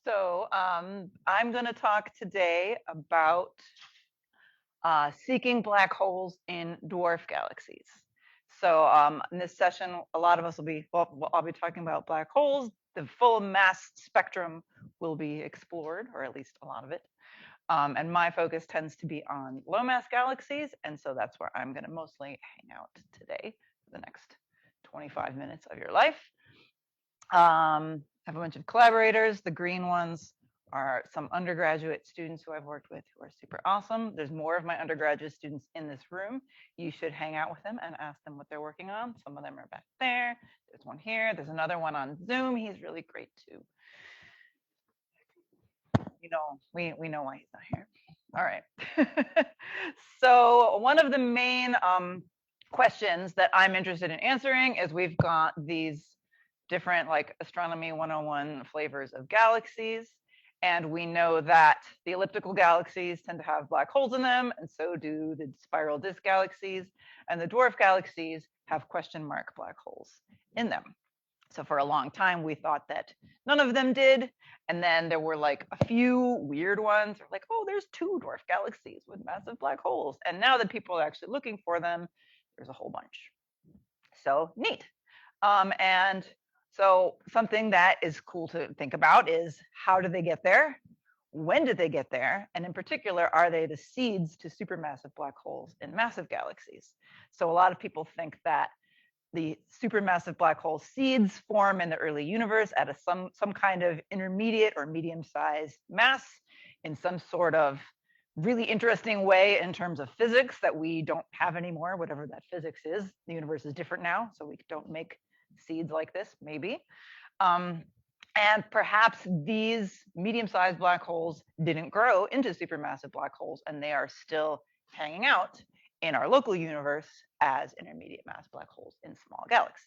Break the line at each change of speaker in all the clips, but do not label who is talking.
So I'm going to talk today about seeking black holes in dwarf galaxies. So in this session, a lot of us will be, well, I'll be talking about black holes. The full mass spectrum will be explored, or at least a lot of it. And my focus tends to be on low mass galaxies. And so that's where I'm going to mostly hang out today for the next 25 minutes of your life. I have a bunch of collaborators. The green ones are some undergraduate students who I've worked with who are super awesome. There's more of my undergraduate students in this room. You should hang out with them and ask them what they're working on. Some of them are back there. There's one here. There's another one on Zoom. He's really great too. You know, we know why he's not here. All right. So one of the main questions that I'm interested in answering is we've got these different like astronomy 101 flavors of galaxies. And we know that the elliptical galaxies tend to have black holes in them, and so do the spiral disk galaxies. And the dwarf galaxies have question mark black holes in them. So for a long time, we thought that none of them did. And then there were like a few weird ones, like, oh, there's 2 dwarf galaxies with massive black holes. And now that people are actually looking for them, there's a whole bunch. So neat. And so something that is cool to think about is how did they get there? When did they get there? And in particular, are they the seeds to supermassive black holes in massive galaxies? So a lot of people think that the supermassive black hole seeds form in the early universe at some kind of intermediate or medium-sized mass in some sort of really interesting way in terms of physics that we don't have anymore, whatever that physics is. The universe is different now, so we don't make seeds like this, maybe. And perhaps these medium-sized black holes didn't grow into supermassive black holes, and they are still hanging out in our local universe as intermediate mass black holes in small galaxies.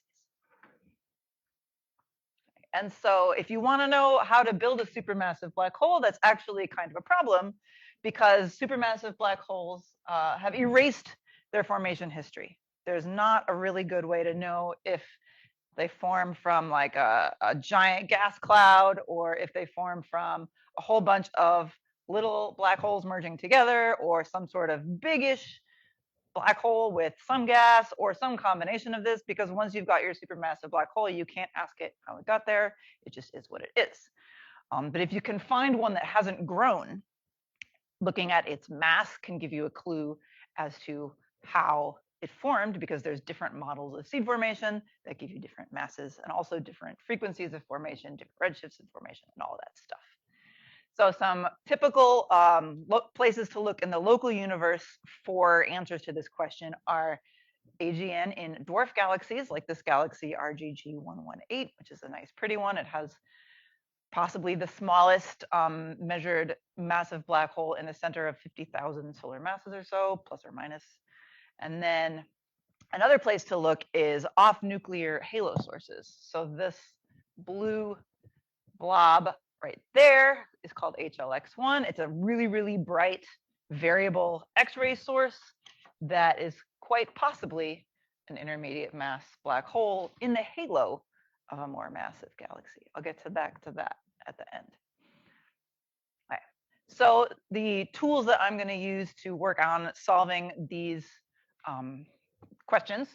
And so if you want to know how to build a supermassive black hole, that's actually kind of a problem because supermassive black holes have erased their formation history. There's not a really good way to know if they form from like a giant gas cloud or if they form from a whole bunch of little black holes merging together or some sort of biggish black hole with some gas or some combination of this, because once you've got your supermassive black hole, you can't ask it how it got there. It just is what it is. But if you can find one that hasn't grown, looking at its mass can give you a clue as to how it formed, because there's different models of seed formation that give you different masses and also different frequencies of formation, different redshifts of formation, and all that stuff. So some typical places to look in the local universe for answers to this question are AGN in dwarf galaxies, like this galaxy RGG 118, which is a nice pretty one. It has possibly the smallest measured massive black hole in the center of 50,000 solar masses or so, plus or minus. And then another place to look is off nuclear halo sources. So this blue blob right there is called HLX1. It's a really, really bright variable X-ray source that is quite possibly an intermediate mass black hole in the halo of a more massive galaxy. I'll get to that at the end. All right. So the tools that I'm going to use to work on solving these questions,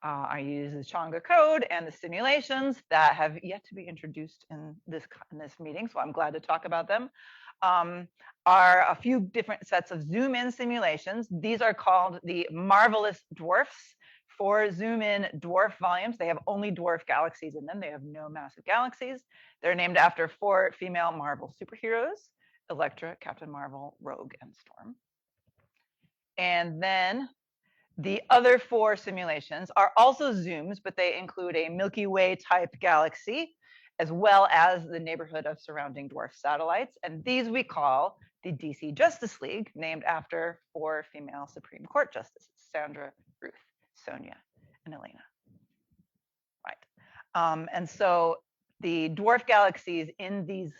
I use the Changa code and the simulations that have yet to be introduced in this meeting, so I'm glad to talk about them. Are a few different sets of zoom-in simulations. These are called the marvelous dwarfs. For zoom-in dwarf volumes, they have only dwarf galaxies in them. They have no massive galaxies. They're named after 4 female Marvel superheroes: Elektra, Captain Marvel, Rogue, and Storm. And then the other 4 simulations are also zooms, but they include a Milky Way type galaxy, as well as the neighborhood of surrounding dwarf satellites. And these we call the DC Justice League, named after 4 female Supreme Court justices: Sandra, Ruth, Sonia, and Elena. Right. And so the dwarf galaxies in these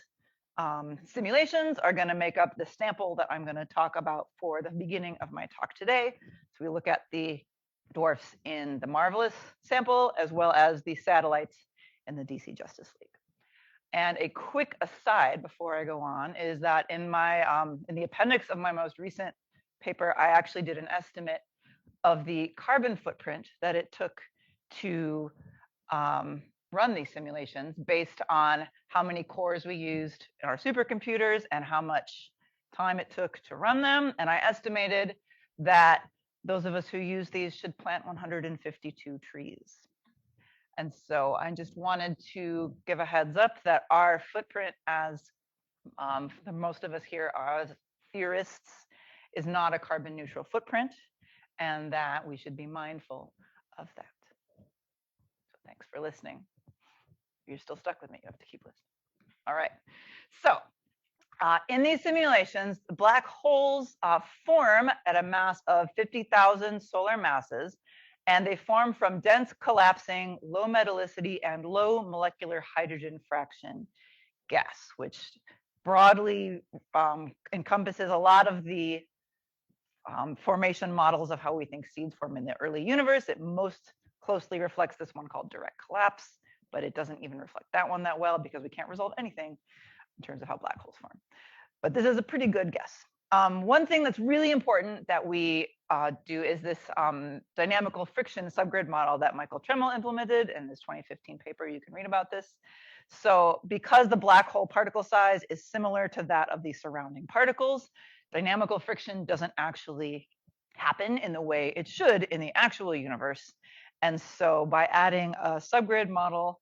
simulations are going to make up the sample that I'm going to talk about for the beginning of my talk today. So we look at the dwarfs in the Marvelous sample, as well as the satellites in the DC Justice League. And a quick aside before I go on is that in my in the appendix of my most recent paper, I actually did an estimate of the carbon footprint that it took to run these simulations based on how many cores we used in our supercomputers and how much time it took to run them. And I estimated that those of us who use these should plant 152 trees. And so I just wanted to give a heads up that our footprint as the most of us here are as theorists is not a carbon neutral footprint, and that we should be mindful of that. So thanks for listening. You're still stuck with me, you have to keep listening. All right, so in these simulations, the black holes form at a mass of 50,000 solar masses, and they form from dense collapsing, low metallicity, and low molecular hydrogen fraction gas, which broadly encompasses a lot of the formation models of how we think seeds form in the early universe. It most closely reflects this one called direct collapse, but it doesn't even reflect that one that well because we can't resolve anything in terms of how black holes form. But this is a pretty good guess. One thing that's really important that we do is this dynamical friction subgrid model that Michael Tremmel implemented in this 2015 paper. You can read about this. So because the black hole particle size is similar to that of the surrounding particles, dynamical friction doesn't actually happen in the way it should in the actual universe. And so by adding a subgrid model,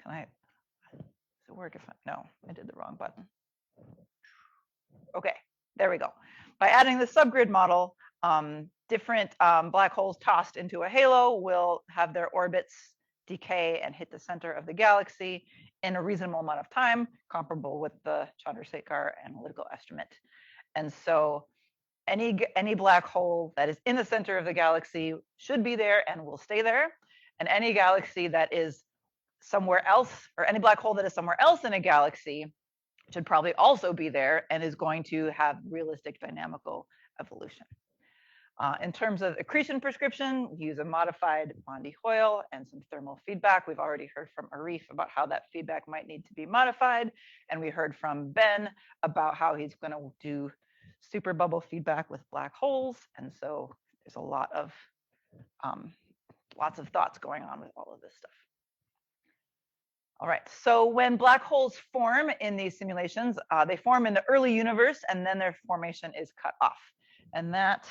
does it work if no, I did the wrong button. Okay, there we go. By adding the subgrid model, different black holes tossed into a halo will have their orbits decay and hit the center of the galaxy in a reasonable amount of time, comparable with the Chandrasekhar analytical estimate. And so any black hole that is in the center of the galaxy should be there and will stay there. And any galaxy that is somewhere else, or any black hole that is somewhere else in a galaxy, should probably also be there and is going to have realistic dynamical evolution. In terms of accretion prescription, we use a modified Bondi-Hoyle and some thermal feedback. We've already heard from Arif about how that feedback might need to be modified. And we heard from Ben about how he's going to do super bubble feedback with black holes. And so there's a lot of lots of thoughts going on with all of this stuff. All right, so when black holes form in these simulations, they form in the early universe and then their formation is cut off. And that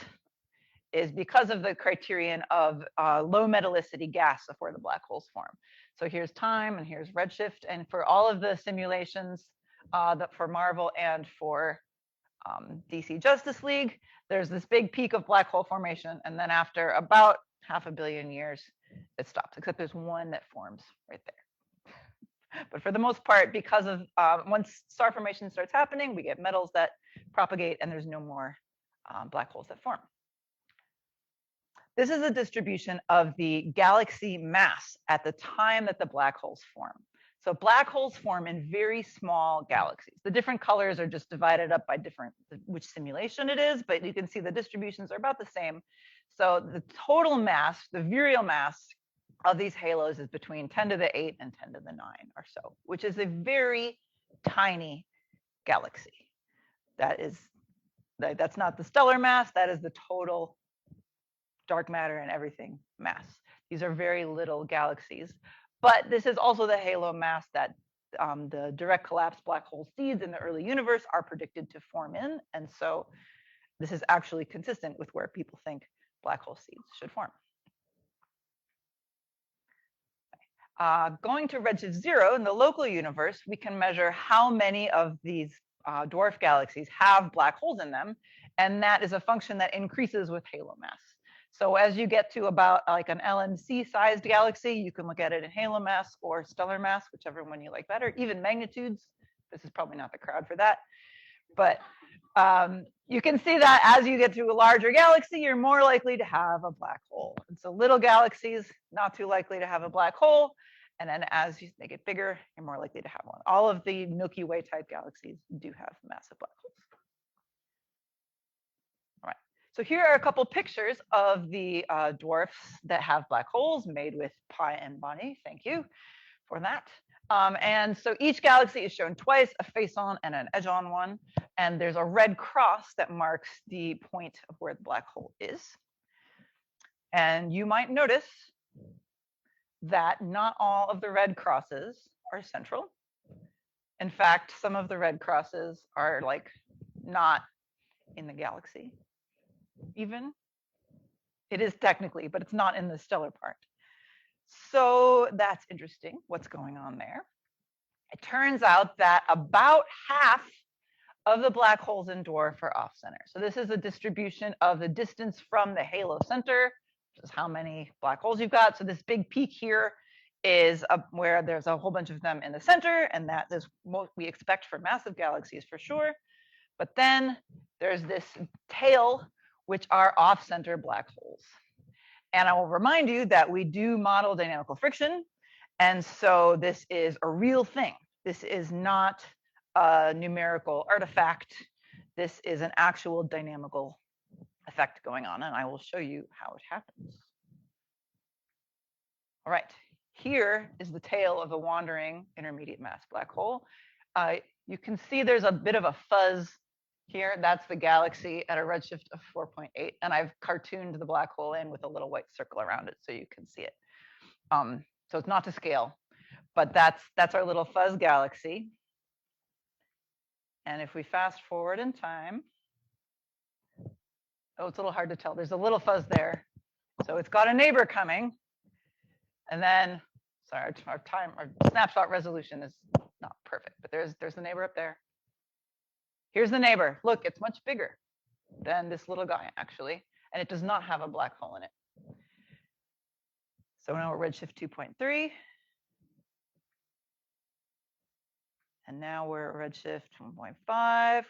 is because of the criterion of low metallicity gas before the black holes form. So here's time and here's redshift. And for all of the simulations for Marvel and for DC Justice League, there's this big peak of black hole formation. And then after about 500 million years, it stops, except there's one that forms right there. But for the most part, because of once star formation starts happening, we get metals that propagate and there's no more black holes that form. This is a distribution of the galaxy mass at the time that the black holes form. So black holes form in very small galaxies. The different colors are just divided up by which simulation it is, but you can see the distributions are about the same. So the total mass, the virial mass of these halos is between 10 to the 8 and 10 to the 9 or so, which is a very tiny galaxy. That's not the stellar mass, that is the total dark matter and everything mass. These are very little galaxies, but this is also the halo mass that the direct collapse black hole seeds in the early universe are predicted to form in. And so this is actually consistent with where people think black hole seeds should form. Going to redshift 0 in the local universe, we can measure how many of these dwarf galaxies have black holes in them, and that is a function that increases with halo mass. So as you get to about like an LMC-sized galaxy, you can look at it in halo mass or stellar mass, whichever one you like better, even magnitudes. This is probably not the crowd for that, but you can see that as you get to a larger galaxy, you're more likely to have a black hole. And so little galaxies, not too likely to have a black hole. And then as they get bigger, you're more likely to have one. All of the Milky Way type galaxies do have massive black holes. All right, so here are a couple pictures of the dwarfs that have black holes made with Pi and Bonnie. Thank you for that. And so each galaxy is shown twice, a face-on and an edge-on one. And there's a red cross that marks the point of where the black hole is. And you might notice that not all of the red crosses are central. In fact, some of the red crosses are like not in the galaxy even. It is technically, but it's not in the stellar part. So that's interesting, what's going on there. It turns out that about half of the black holes in Dwarf are off-center. So this is a distribution of the distance from the halo center, which is how many black holes you've got. So this big peak here is where there's a whole bunch of them in the center, and that is what we expect for massive galaxies for sure. But then there's this tail, which are off-center black holes. And I will remind you that we do model dynamical friction. And so this is a real thing. This is not a numerical artifact. This is an actual dynamical effect going on. And I will show you how it happens. All right, here is the tail of a wandering intermediate mass black hole. You can see there's a bit of a fuzz here. That's the galaxy at a redshift of 4.8. And I've cartooned the black hole in with a little white circle around it so you can see it. So it's not to scale, but that's our little fuzz galaxy. And if we fast forward in time, oh, it's a little hard to tell. There's a little fuzz there. So it's got a neighbor coming. And then, sorry, our snapshot resolution is not perfect, but there's the neighbor up there. Here's the neighbor. Look, it's much bigger than this little guy, actually. And it does not have a black hole in it. So now we're redshift 2.3. And now we're at redshift 1.5,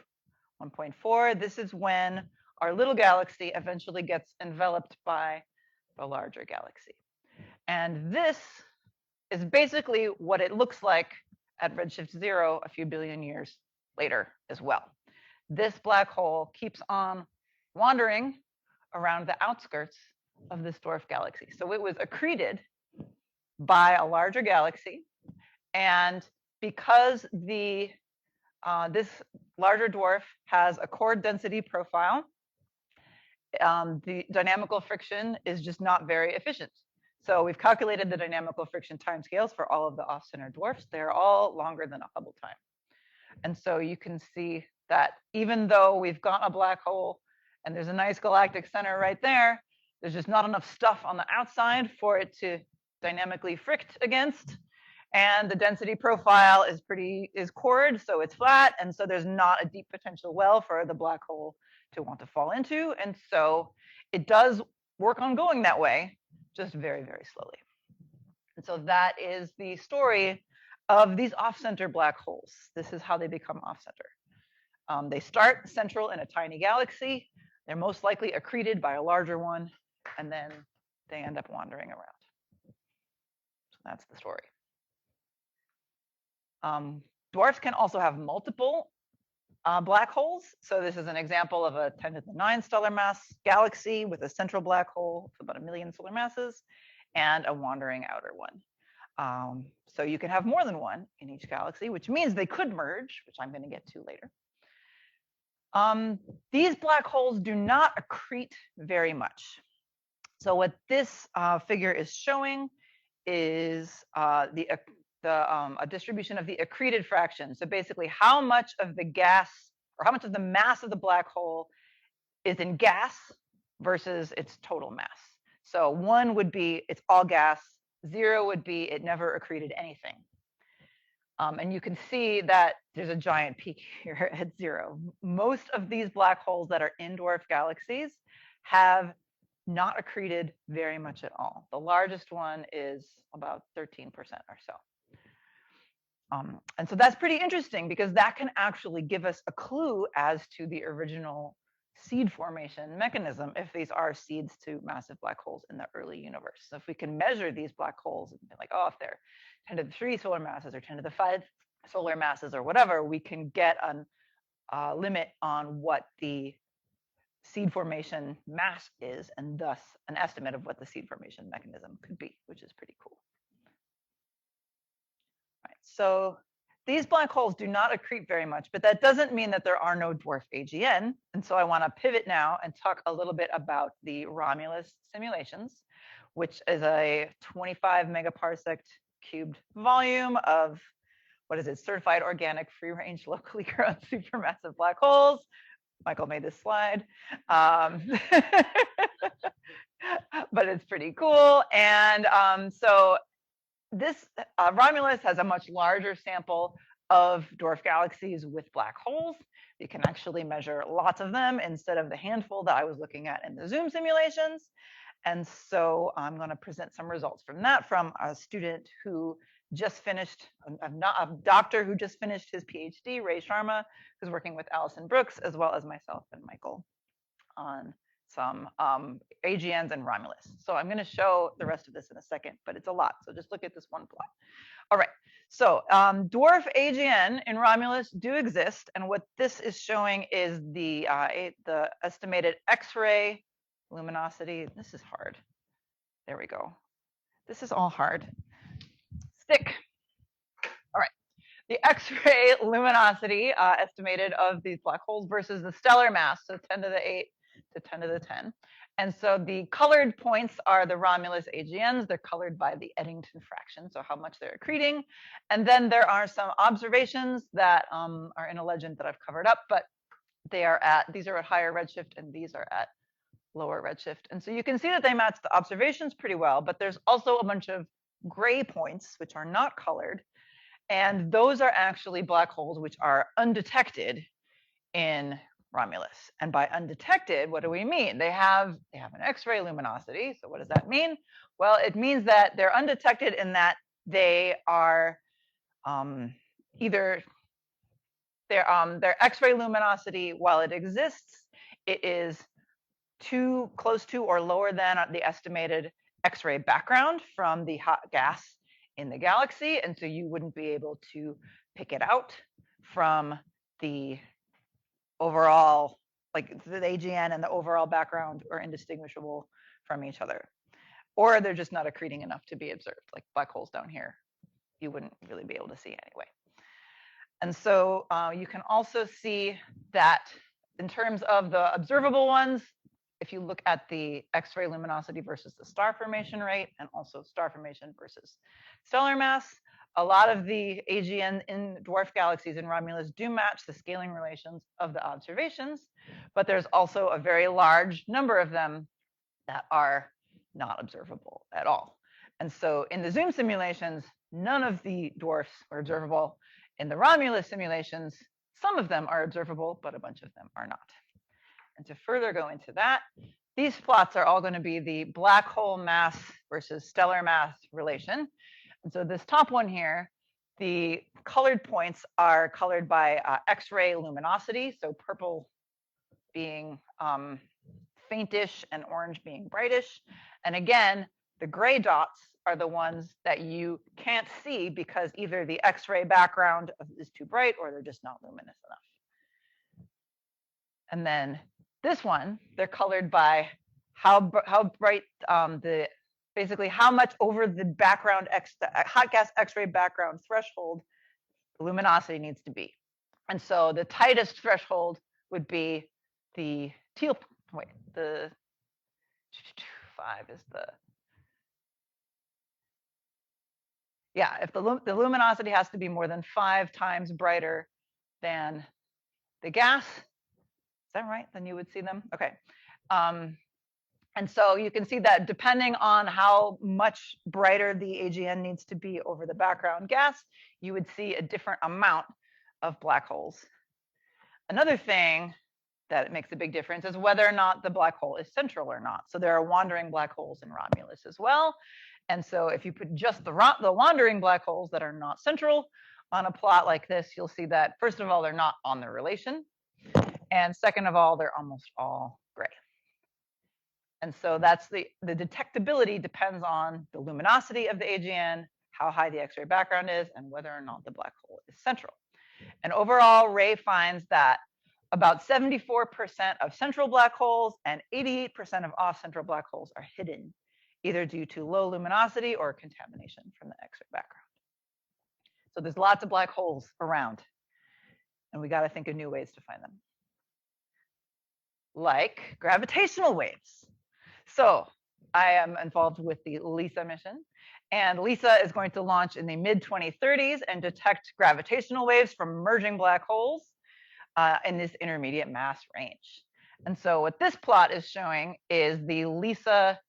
1.4. This is when our little galaxy eventually gets enveloped by the larger galaxy. And this is basically what it looks like at redshift 0 a few billion years later as well. This black hole keeps on wandering around the outskirts of this dwarf galaxy. So it was accreted by a larger galaxy, and because this larger dwarf has a core density profile, the dynamical friction is just not very efficient. So we've calculated the dynamical friction timescales for all of the off-center dwarfs. They're all longer than a Hubble time. And so you can see that even though we've got a black hole and there's a nice galactic center right there, there's just not enough stuff on the outside for it to dynamically frict against. And the density profile is chord, so it's flat, and so there's not a deep potential well for the black hole to want to fall into. And so it does work on going that way, just very, very slowly. And so that is the story of these off-center black holes. This is how they become off-center. They start central in a tiny galaxy. They're most likely accreted by a larger one, and then they end up wandering around. So that's the story. Dwarfs can also have multiple black holes. So this is an example of a 10 to the 9 stellar mass galaxy with a central black hole of about 1 million solar masses and a wandering outer one. So you can have more than one in each galaxy, which means they could merge, which I'm going to get to later. These black holes do not accrete very much. So what this figure is showing is a distribution of the accreted fraction. So basically how much of the gas or how much of the mass of the black hole is in gas versus its total mass. So 1 would be it's all gas, 0 would be it never accreted anything. And you can see that there's a giant peak here at 0. Most of these black holes that are in dwarf galaxies have not accreted very much at all. The largest one is about 13% or so. And so that's pretty interesting because that can actually give us a clue as to the original seed formation mechanism if these are seeds to massive black holes in the early universe. So if we can measure these black holes and be like, oh, if they're 10 to the 3 solar masses or 10 to the 5 solar masses or whatever, we can get a limit on what the seed formation mass is, and thus an estimate of what the seed formation mechanism could be, which is pretty cool. Right, so these black holes do not accrete very much, but that doesn't mean that there are no dwarf AGN. And so I want to pivot now and talk a little bit about the Romulus simulations, which is a 25 megaparsec cubed volume of, what is it, certified organic free range locally grown supermassive black holes. Michael made this slide. But it's pretty cool. And so this Romulus has a much larger sample of dwarf galaxies with black holes. You can actually measure lots of them instead of the handful that I was looking at in the Zoom simulations. And so I'm going to present some results from that from a student who just finished, a doctor who just finished his PhD, Ray Sharma, who's working with Alison Brooks, as well as myself and Michael on some AGNs and Romulus. So I'm going to show the rest of this in a second, but it's a lot. So just look at this one plot. All right. So dwarf AGN in Romulus do exist, and what this is showing is the estimated X-ray luminosity. This is hard. There we go. This is all hard. Stick. All right. The X-ray luminosity estimated of these black holes versus the stellar mass, so 10 to the 8 to 10 to the 10. And so the colored points are the Romulus AGNs. They're colored by the Eddington fraction, so how much they're accreting. And then there are some observations that are in a legend that I've covered up, but these are at higher redshift and these are at lower redshift. And so you can see that they match the observations pretty well, but there's also a bunch of gray points which are not colored. And those are actually black holes which are undetected in Romulus. And by undetected, what do we mean? They have an X-ray luminosity. So what does that mean? Well, it means that they're undetected in that they are either their X-ray luminosity, while it exists, it is too close to or lower than the estimated X-ray background from the hot gas in the galaxy, and so you wouldn't be able to pick it out from the overall, like the AGN and the overall background are indistinguishable from each other, or they're just not accreting enough to be observed, like black holes down here you wouldn't really be able to see anyway. And so you can also see that in terms of the observable ones, if you look at the X-ray luminosity versus the star formation rate, and also star formation versus stellar mass, a lot of the AGN in dwarf galaxies in Romulus do match the scaling relations of the observations, but there's also a very large number of them that are not observable at all. And so in the Zoom simulations, none of the dwarfs are observable. In the Romulus simulations, some of them are observable, but a bunch of them are not. And to further go into that, these plots are all going to be the black hole mass versus stellar mass relation. And so this top one here, the colored points are colored by X-ray luminosity, so purple being faintish and orange being brightish. And again, the gray dots are the ones that you can't see because either the X-ray background is too bright or they're just not luminous enough. And then this one, they're colored by how bright basically how much over the background hot gas X-ray background threshold the luminosity needs to be. And so the tightest threshold would be the teal, wait, the 5 is the, yeah, if the luminosity has to be more than 5 times brighter than the gas, is that right? Then you would see them, okay. And so you can see that depending on how much brighter the AGN needs to be over the background gas, you would see a different amount of black holes. Another thing that makes a big difference is whether or not the black hole is central or not. So there are wandering black holes in Romulus as well. And so if you put just the wandering black holes that are not central on a plot like this, you'll see that, first of all, they're not on the relation. And second of all, they're almost all gray. And so that's the detectability depends on the luminosity of the AGN, how high the X-ray background is, and whether or not the black hole is central. And overall, Ray finds that about 74% of central black holes and 88% of off-central black holes are hidden, either due to low luminosity or contamination from the X-ray background. So there's lots of black holes around, and we got to think of new ways to find them, like gravitational waves. So I am involved with the LISA mission, and LISA is going to launch in the mid-2030s and detect gravitational waves from merging black holes in this intermediate mass range. And so what this plot is showing is the LISA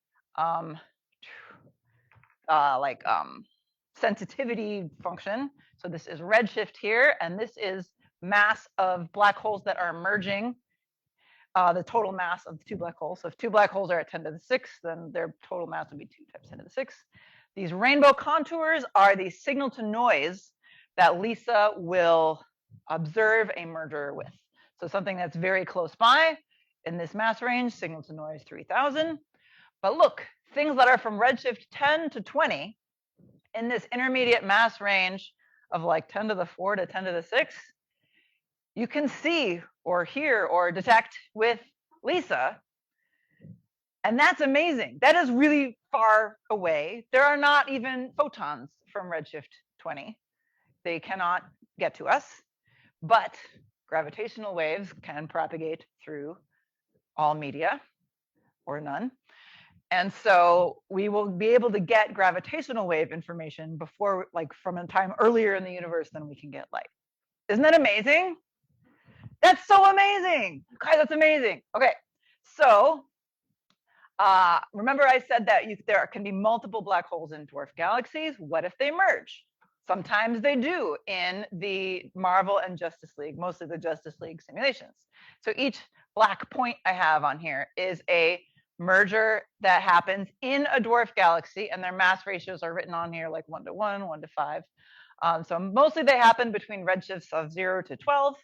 sensitivity function. So this is redshift here, and this is mass of black holes that are merging, the total mass of the two black holes. So if two black holes are at 10 to the 6, then their total mass would be 2 times 10 to the 6. These rainbow contours are the signal to noise that LISA will observe a merger with. So something that's very close by in this mass range, signal to noise 3000. But look, things that are from redshift 10 to 20 in this intermediate mass range of like 10 to the 4 to 10 to the 6, you can see or hear or detect with LISA. And that's amazing. That is really far away. There are not even photons from redshift 20. They cannot get to us, but gravitational waves can propagate through all media or none. And so we will be able to get gravitational wave information before, like from a time earlier in the universe than we can get light. Isn't that amazing? That's so amazing. Guys, that's amazing. Okay, so remember I said that there can be multiple black holes in dwarf galaxies. What if they merge? Sometimes they do in the Marvel and Justice League, mostly the Justice League simulations. So each black point I have on here is a merger that happens in a dwarf galaxy, and their mass ratios are written on here like 1 to 1, 1 to 5. So mostly they happen between redshifts of 0 to 12,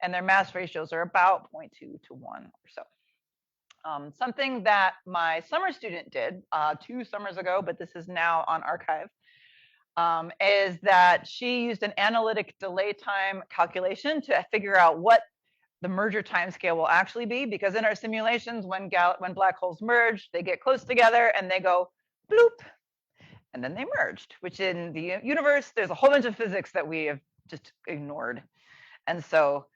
and their mass ratios are about 0.2 to 1 or so. Something that my summer student did 2 summers ago, but this is now on archive, is that she used an analytic delay time calculation to figure out what the merger timescale will actually be, because in our simulations, when black holes merge, they get close together and they go bloop, and then they merged, which in the universe, there's a whole bunch of physics that we have just ignored. And so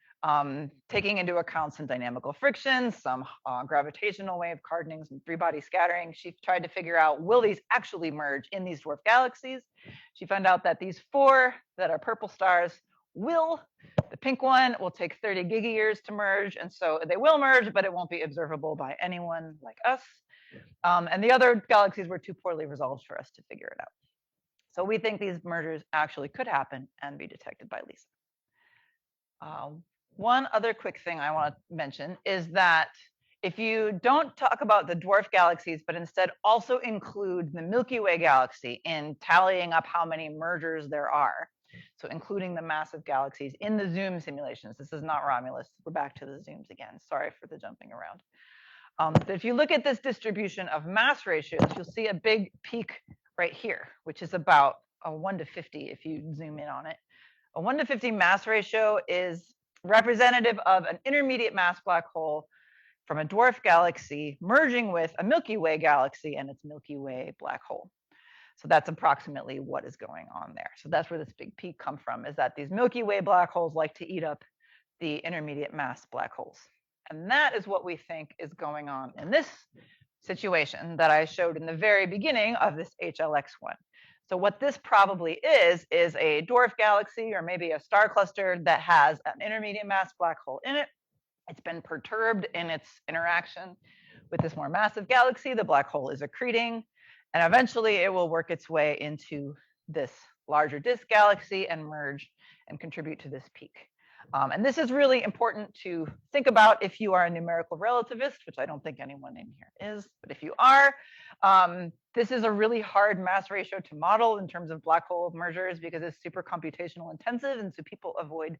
taking into account some dynamical friction, some gravitational wave hardening, some three-body scattering, she tried to figure out, will these actually merge in these dwarf galaxies? She found out that these 4 that are purple stars will. The pink one will take 30 gigayears to merge, and so they will merge, but it won't be observable by anyone like us. And the other galaxies were too poorly resolved for us to figure it out. So we think these mergers actually could happen and be detected by LISA. One other quick thing I want to mention is that if you don't talk about the dwarf galaxies, but instead also include the Milky Way galaxy in tallying up how many mergers there are, so including the massive galaxies in the Zoom simulations. This is not Romulus. We're back to the Zooms again. Sorry for the jumping around. But if you look at this distribution of mass ratios, you'll see a big peak right here, which is about a 1 to 50 if you zoom in on it. A 1 to 50 mass ratio is representative of an intermediate mass black hole from a dwarf galaxy merging with a Milky Way galaxy and its Milky Way black hole. So that's approximately what is going on there. So that's where this big peak comes from, is that these Milky Way black holes like to eat up the intermediate mass black holes. And that is what we think is going on in this situation that I showed in the very beginning of this HLX one. So what this probably is a dwarf galaxy or maybe a star cluster that has an intermediate mass black hole in it. It's been perturbed in its interaction with this more massive galaxy. The black hole is accreting, and eventually it will work its way into this larger disk galaxy and merge and contribute to this peak. And this is really important to think about if you are a numerical relativist, which I don't think anyone in here is, but if you are, this is a really hard mass ratio to model in terms of black hole mergers because it's super computational intensive, and so people avoid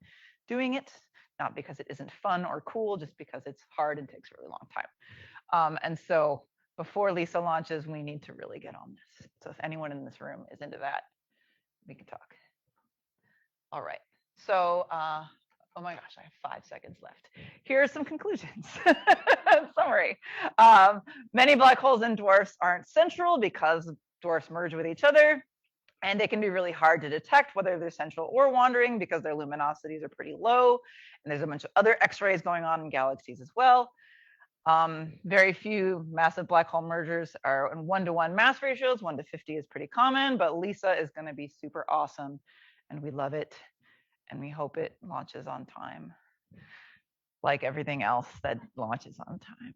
doing it, not because it isn't fun or cool, just because it's hard and takes a really long time. And so before LISA launches, we need to really get on this. So if anyone in this room is into that, we can talk. All right, so oh my gosh, I have 5 seconds left. Here are some conclusions. Summary. Many black holes in dwarfs aren't central because dwarfs merge with each other. And they can be really hard to detect whether they're central or wandering because their luminosities are pretty low. And there's a bunch of other X-rays going on in galaxies as well. Very few massive black hole mergers are in 1-to-1 mass ratios. 1-to-50 is pretty common, but LISA is going to be super awesome, and we love it, and we hope it launches on time, like everything else that launches on time.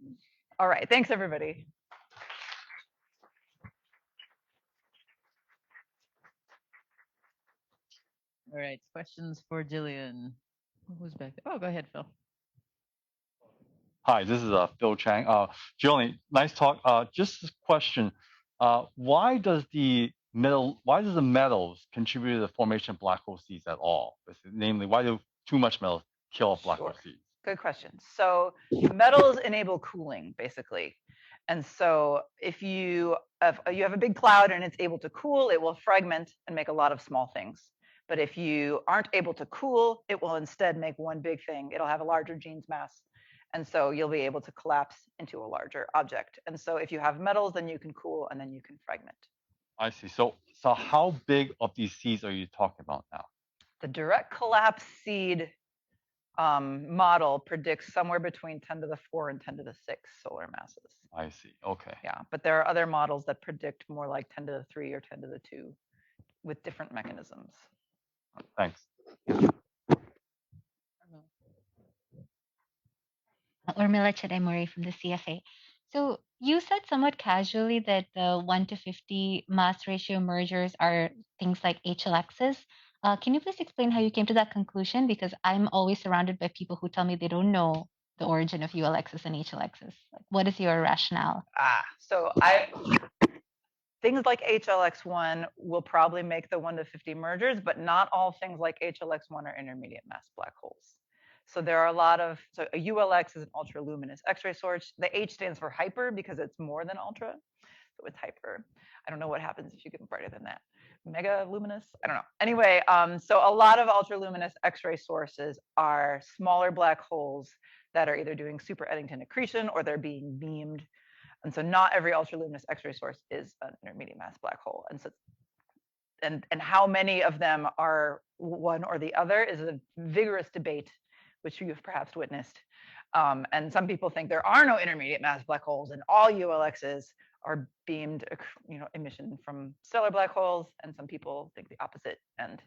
All right, thanks everybody.
All right, questions for Jillian. Who's back there? Oh, go ahead, Phil.
Hi, this is Phil Chang. Jillian, nice talk. Just a question. Why does the metals contribute to the formation of black hole seeds at all? Namely, why do too much metals kill black hole seeds?
Good question. So metals enable cooling, basically. And so if you have a big cloud and it's able to cool, it will fragment and make a lot of small things. But if you aren't able to cool, it will instead make one big thing. It'll have a larger Jeans mass. And so you'll be able to collapse into a larger object. And so if you have metals, then you can cool and then you can fragment.
I see. So how big of these seeds are you talking about now?
The direct collapse seed model predicts somewhere between 10⁴ and 10⁶ solar masses.
I see. Okay.
Yeah, but there are other models that predict more like 10⁵ or 10⁵ with different mechanisms.
Thanks.
Urmila Chedemuri from the CFA. So you said somewhat casually that the 1-to-50 mass ratio mergers are things like HLXs. Can you please explain how you came to that conclusion? Because I'm always surrounded by people who tell me they don't know the origin of ULXs and HLXs. Like, what is your rationale?
So things like HLX1 will probably make the 1-to-50 mergers, but not all things like HLX1 are intermediate mass black holes. So there are a lot of, so a ULX is an ultra luminous X-ray source. The H stands for hyper because it's more than ultra. So it's hyper. I don't know what happens if you get brighter than that. Mega luminous? I don't know. Anyway, so a lot of ultra luminous X-ray sources are smaller black holes that are either doing super Eddington accretion or they're being beamed. And so not every ultra luminous X-ray source is an intermediate mass black hole. And so and how many of them are one or the other is a vigorous debate, which you've perhaps witnessed. And some people think there are no intermediate mass black holes and all ULXs are beamed, emission from stellar black holes. And some people think the opposite, and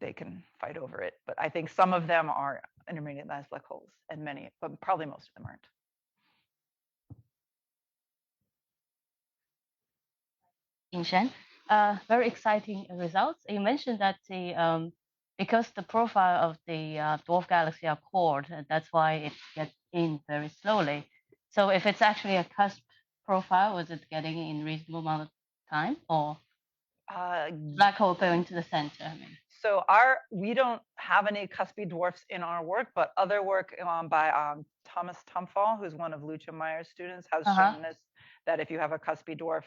they can fight over it. But I think some of them are intermediate mass black holes, and many, but probably most of them aren't.
Very exciting results. You mentioned that because the profile of the dwarf galaxy are cold, and that's why it gets in very slowly. So if it's actually a cusp profile, was it getting in reasonable amount of time, or black hole going to the center? I mean.
So we don't have any cuspy dwarfs in our work, but other work by Thomas Tumfall, who's one of Lucia Meyer's students, has shown us that if you have a cuspy dwarf,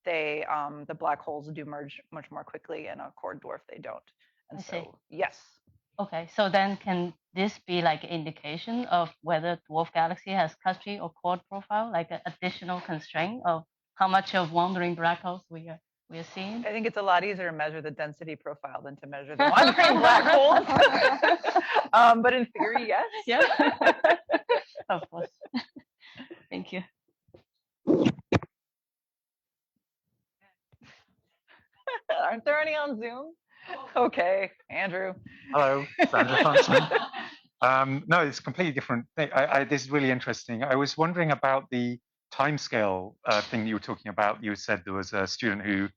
the black holes do merge much more quickly, and a core dwarf they don't. And so, yes.
Okay, so then can this be like an indication of whether dwarf galaxy has cuspy or chord profile, like an additional constraint of how much of wandering black holes we are seeing?
I think it's a lot easier to measure the density profile than to measure the wandering black holes. But in theory, yes.
Yeah. Of course. Thank you.
Aren't there any on Zoom? Okay, Andrew.
Hello, Andrew Thompson. No, it's a completely different thing. This is really interesting. I was wondering about the timescale thing you were talking about. You said there was a student who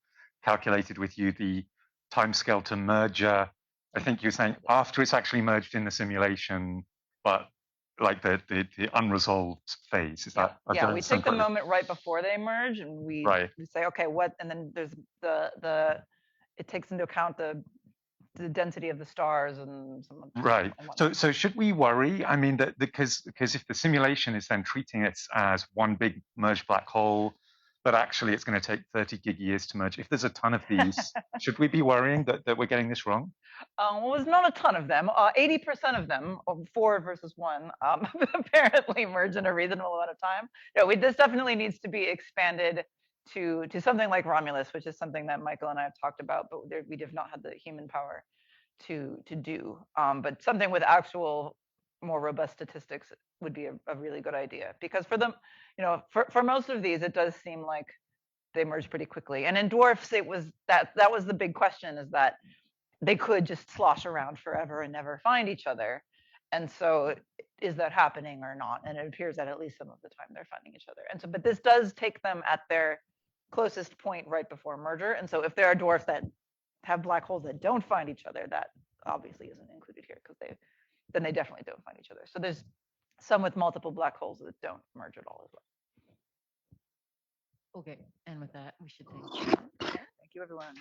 calculated with you the timescale to merger. I think you were saying after it's actually merged in the simulation, but like the unresolved phase. Is that?
Yeah, we take the moment right before they merge, and we say, okay, what? And then there's it takes into account the density of the stars and some.
Right. So should we worry? I mean, that because if the simulation is then treating it as one big merged black hole, but actually it's going to take 30 gig years to merge. If there's a ton of these, should we be worrying that we're getting this wrong?
Well, there's not a ton of them. 80% of them, 4 versus 1, apparently merge in a reasonable amount of time. No, this definitely needs to be expanded to something like Romulus, which is something that Michael and I have talked about, but we have not had the human power to do. But something with actual more robust statistics would be a really good idea, because for them, for most of these, it does seem like they merge pretty quickly. And in dwarfs, it was that was the big question, is that they could just slosh around forever and never find each other. And so is that happening or not? And it appears that at least some of the time they're finding each other. And so, but this does take them at their closest point right before merger. And so if there are dwarfs that have black holes that don't find each other, that obviously isn't included here, because then they definitely don't find each other. So there's some with multiple black holes that don't merge at all as well.
Okay, and with that, we should thank you.
Thank you, everyone.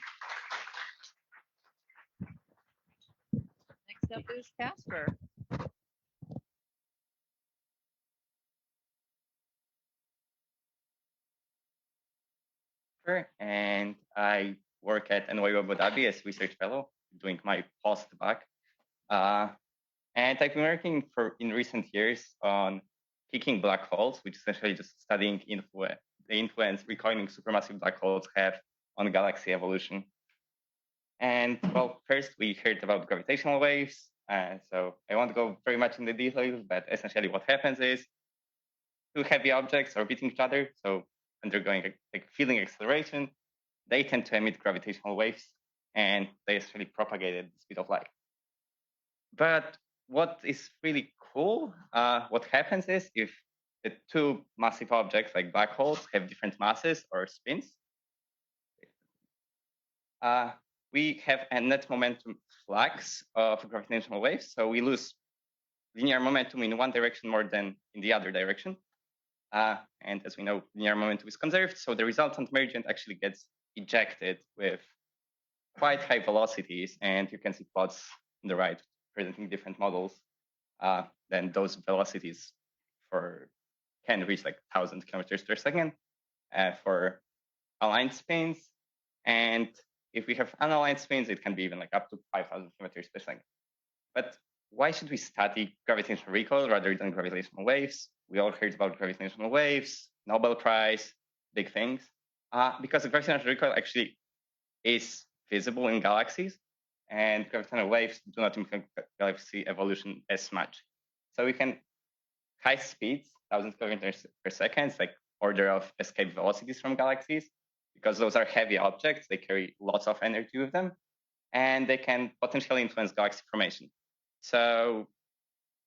Next up is Casper.
And I work at NYU Abu Dhabi as research fellow, doing my postdoc. And I've been working in recent years on kicking black holes, which is essentially just studying the influence recoiling supermassive black holes have on galaxy evolution. And well, first we heard about gravitational waves. So I won't go very much into details, but essentially what happens is two heavy objects orbiting each other, so undergoing like fielding acceleration, they tend to emit gravitational waves, and they essentially propagate at the speed of light. But what is really cool, what happens is if the two massive objects like black holes have different masses or spins, we have a net momentum flux of gravitational waves. So we lose linear momentum in one direction more than in the other direction. And as we know, linear momentum is conserved. So the resultant mergent actually gets ejected with quite high velocities. And you can see plots on the right presenting different models. Then those velocities can reach like 1,000 kilometers per second for aligned spins. And if we have unaligned spins, it can be even like up to 5,000 kilometers per second. But why should we study gravitational recoil rather than gravitational waves? We all heard about gravitational waves, Nobel Prize, big things. Because the gravitational recoil actually is visible in galaxies, and gravitational waves do not impact galaxy evolution as much. So we can high speeds, 1,000 kilometers per second, like order of escape velocities from galaxies, because those are heavy objects, they carry lots of energy with them, and they can potentially influence galaxy formation. So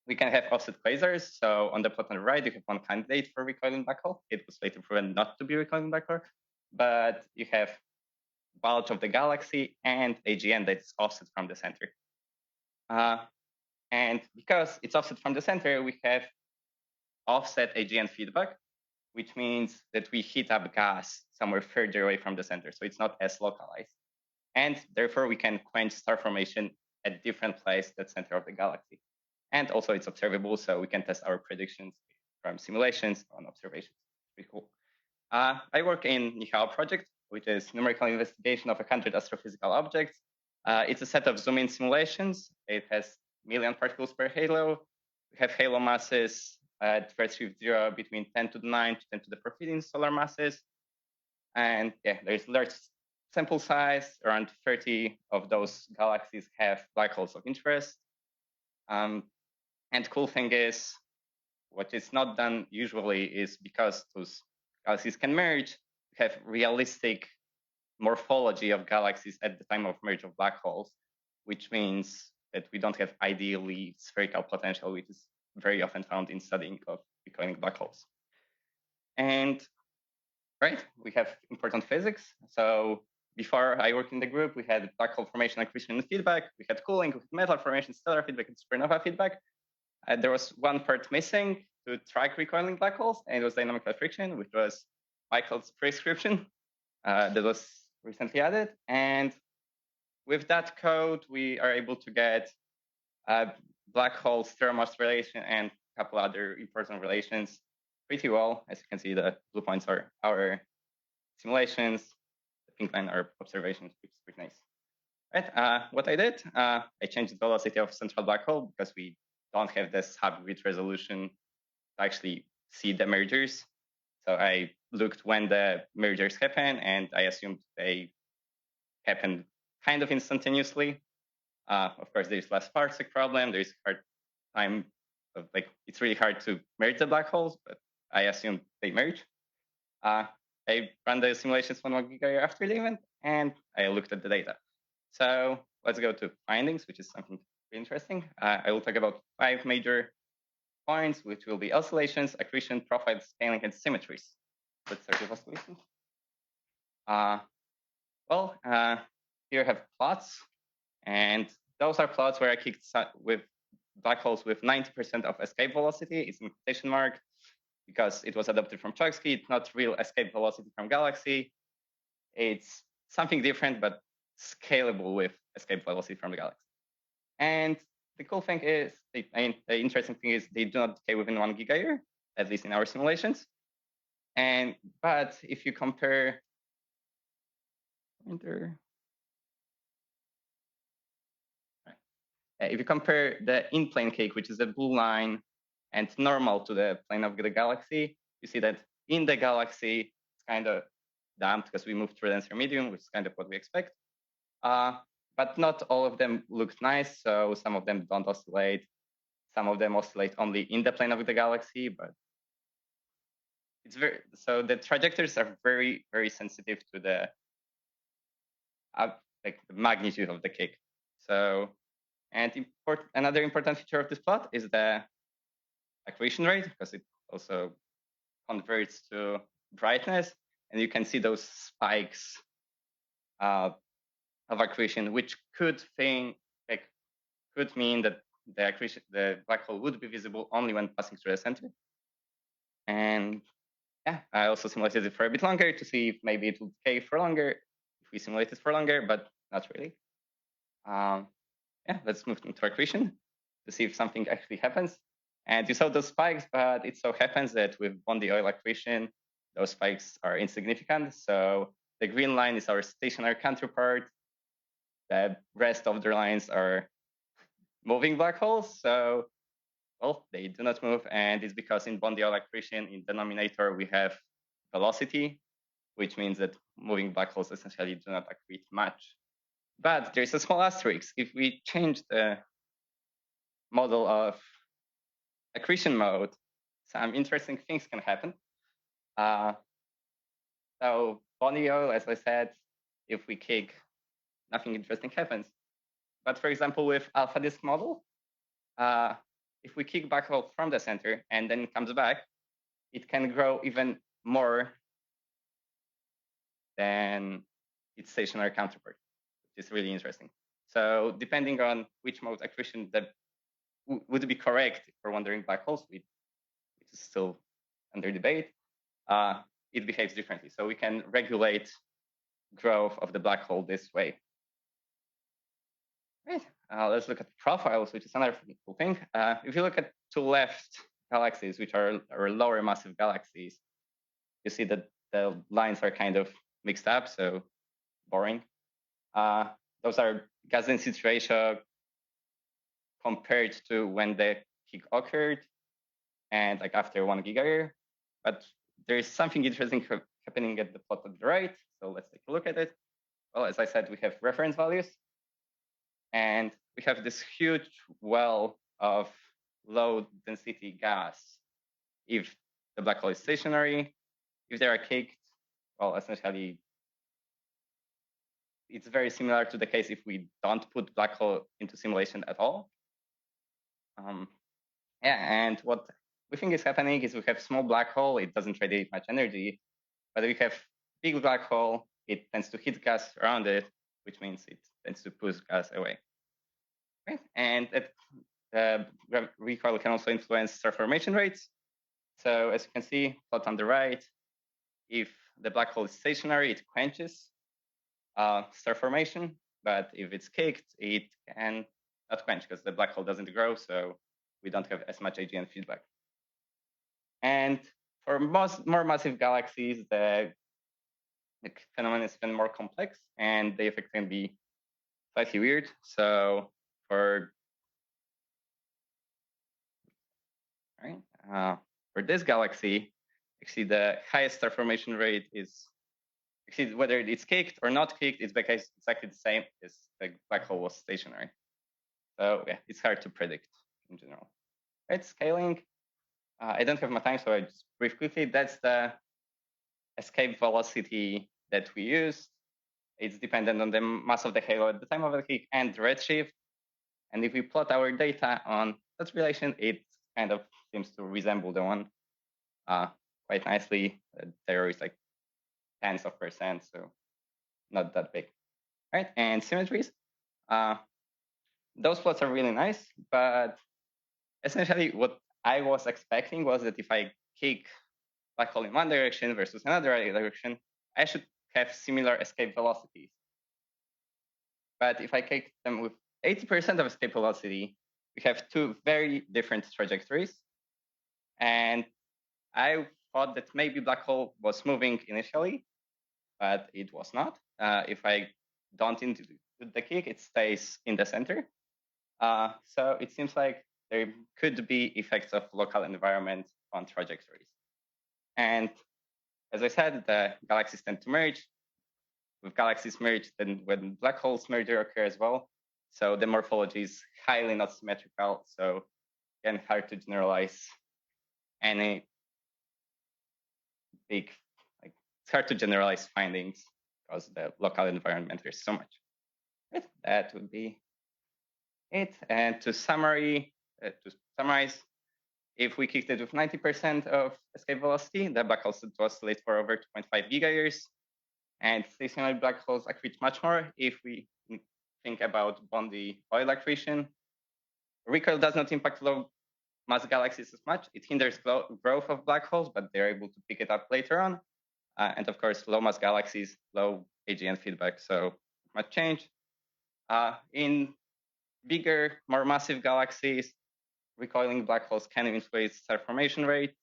we can have offset quasars. So on the plot on the right, you have one candidate for recoiling black hole. It was later proven not to be recoiling black hole, but you have bulge of the galaxy and AGN that's offset from the center. And because it's offset from the center, we have offset AGN feedback, which means that we heat up gas somewhere further away from the center. So it's not as localized. And therefore, we can quench star formation at different place at the center of the galaxy. And also it's observable, so we can test our predictions from simulations on observations. Pretty cool. I work in NIHAO project, which is numerical investigation of 100 astrophysical objects. It's a set of zoom-in simulations. It has million particles per halo. We have halo masses at redshift 0 between 10 to the 9 to 10 to the 14 solar masses. And yeah, there's large sample size. Around 30 of those galaxies have black holes of interest. And cool thing is, what is not done usually is because those galaxies can merge, we have realistic morphology of galaxies at the time of merge of black holes, which means that we don't have ideally spherical potential, which is very often found in studying of recoiling black holes. And right, we have important physics. So before I worked in the group, we had black hole formation, accretion, and feedback. We had cooling, we had metal formation, stellar feedback, and supernova feedback. There was one part missing to track recoiling black holes, and it was dynamical friction, which was Michael's prescription that was recently added. And with that code, we are able to get black hole stereo-mass relation and a couple other important relations pretty well. As you can see, the blue points are our simulations, the pink line are observations, which is pretty nice. Right, what I did, I changed the velocity of central black hole because we don't have this subgrid resolution to actually see the mergers. So I looked when the mergers happen, and I assumed they happen kind of instantaneously. Of course, there's less parsec problem. There's hard time of it's really hard to merge the black holes, but I assume they merge. I ran the simulations 1 gigayear after the event, and I looked at the data. So let's go to findings, which is something interesting. I will talk about 5 major points, which will be oscillations, accretion, profiles, scaling, and symmetries. Let's start with oscillations. Here I have plots, and those are plots where I kicked with black holes with 90% of escape velocity. It's in quotation mark because it was adopted from Chomsky. It's not real escape velocity from galaxy. It's something different, but scalable with escape velocity from the galaxy. And the cool thing is, the interesting thing is they do not decay within 1 gigayear, at least in our simulations. But if you compare the in-plane cake, which is the blue line, and normal to the plane of the galaxy, you see that in the galaxy, it's kind of damped because we moved through the denser medium, which is kind of what we expect. But not all of them look nice, so some of them don't oscillate. Some of them oscillate only in the plane of the galaxy, but so the trajectories are very, very sensitive to the the magnitude of the cake. So, and another important feature of this plot is the accretion rate, because it also converts to brightness, and you can see those spikes of accretion, which could mean that the black hole would be visible only when passing through the center. And yeah, I also simulated it for a bit longer to see if maybe it will decay for longer if we simulate it for longer, but not really. Yeah, let's move into accretion to see if something actually happens. And you saw those spikes, but it so happens that with Bondi oil accretion, those spikes are insignificant. So the green line is our stationary counterpart. The rest of the lines are moving black holes. So, well, they do not move. And it's because in Bondi oil accretion, in denominator, we have velocity, which means that moving black holes essentially do not accrete much. But there's a small asterisk. If we change the model of accretion mode, some interesting things can happen. So Bondi oil, as I said, if we kick, nothing interesting happens. But for example, with alpha disk model, if we kick black hole from the center and then it comes back, it can grow even more than its stationary counterpart, which is really interesting. So depending on which mode accretion that would be correct for wandering black holes, which is still under debate, it behaves differently. So we can regulate growth of the black hole this way. Right. Let's look at profiles, which is another cool thing. If you look at two left galaxies, which are lower massive galaxies, you see that the lines are kind of mixed up, so boring. Those are gas density ratio compared to when the kick occurred and like after 1 gigayear. But there is something interesting happening at the plot on the right. So let's take a look at it. Well, as I said, we have reference values. And we have this huge well of low density gas if the black hole is stationary. If they are kicked, well, essentially, it's very similar to the case if we don't put black hole into simulation at all. Yeah, and what we think is happening is we have small black hole, it doesn't radiate much energy, but we have big black hole, it tends to hit gas around it, which means it tends to push gas away. Right? And recoil can also influence star formation rates. So as you can see, plot on the right, if the black hole is stationary, it quenches star formation, but if it's kicked, it can not quench because the black hole doesn't grow, so we don't have as much AGN feedback. And for more massive galaxies, the phenomenon is even more complex, and the effect can be slightly weird. So for this galaxy, actually the highest star formation rate is actually whether it's kicked or not kicked, it's because it's exactly the same as the black hole was stationary. So yeah, it's hard to predict in general. Right, scaling. I don't have my time, so I just brief quickly. That's the escape velocity that we use. It's dependent on the mass of the halo at the time of the kick and redshift. And if we plot our data on that relation, it kind of seems to resemble the one quite nicely. There is like tens of percent, so not that big. Right, and symmetries. Those plots are really nice, but essentially what I was expecting was that if I kick black hole in one direction versus another direction, I should have similar escape velocities. But if I kick them with 80% of escape velocity, we have two very different trajectories. And I thought that maybe black hole was moving initially, but it was not. If I don't into the kick, it stays in the center. So it seems like there could be effects of local environment on trajectories. And as I said, the galaxies tend to merge. With galaxies merge, then when black holes merger occur as well. So the morphology is highly not symmetrical. So again, hard to generalize any big, like it's hard to generalize findings because the local environment is so much. Right? That would be it. And to summarize, if we kicked it with 90% of escape velocity, the black holes would oscillate for over 2.5 gigayears. And stationary black holes accrete much more if we think about Bondi oil accretion. Recoil does not impact low mass galaxies as much. It hinders growth of black holes, but they're able to pick it up later on. And of course, low mass galaxies, low AGN feedback, so much change. In bigger, more massive galaxies, recoiling black holes can influence star formation rate,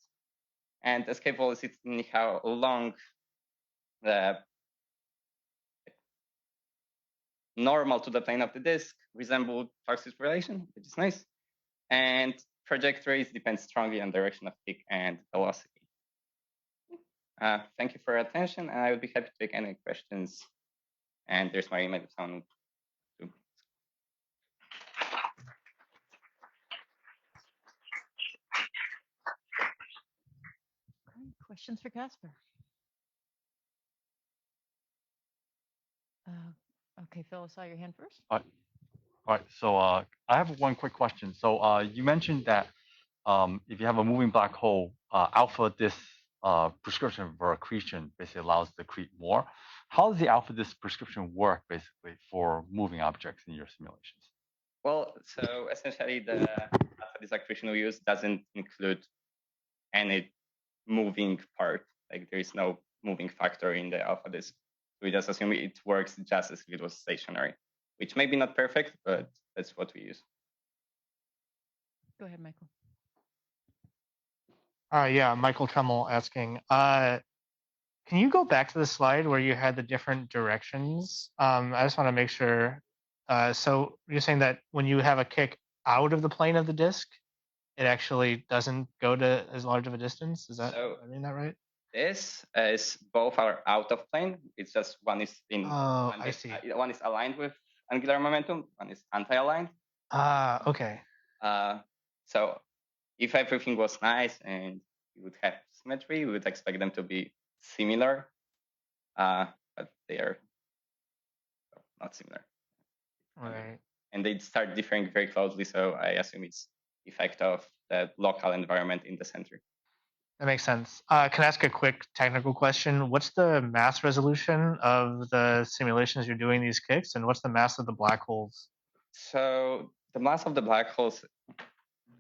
and escape velocity, how long the normal to the plane of the disk resemble Clark's relation, which is nice. And trajectories depend strongly on direction of kick and velocity. Thank you for your attention, and I would be happy to take any questions. And there's my email if someone to.
Questions for Casper? Okay, Phil, I saw your hand first.
All right. So I have one quick question. So you mentioned that if you have a moving black hole, alpha disk prescription for accretion basically allows to accrete more. How does the alpha disk prescription work basically for moving objects in your simulations?
Well, so essentially the alpha disk accretion we use doesn't include any moving part. Like there is no moving factor in the alpha disk. We just assume it works just as if it was stationary, which may be not perfect, but that's what we use.
Go ahead, Michael.
Yeah, Michael Tremmel asking, can you go back to the slide where you had the different directions? I just want to make sure. So you're saying that when you have a kick out of the plane of the disk, it actually doesn't go to as large of a distance? Is that, I mean that right?
This is both are out of plane. It's just one is in.
Oh, I see.
One is aligned with angular momentum. One is anti-aligned.
Okay.
So if everything was nice and you would have symmetry, we would expect them to be similar, but they are not similar.
Right.
And they start differing very closely. So I assume it's effect of the local environment in the center.
That makes sense. Can I ask a quick technical question? What's the mass resolution of the simulations you're doing these kicks, and what's the mass of the black holes?
So the mass of the black holes,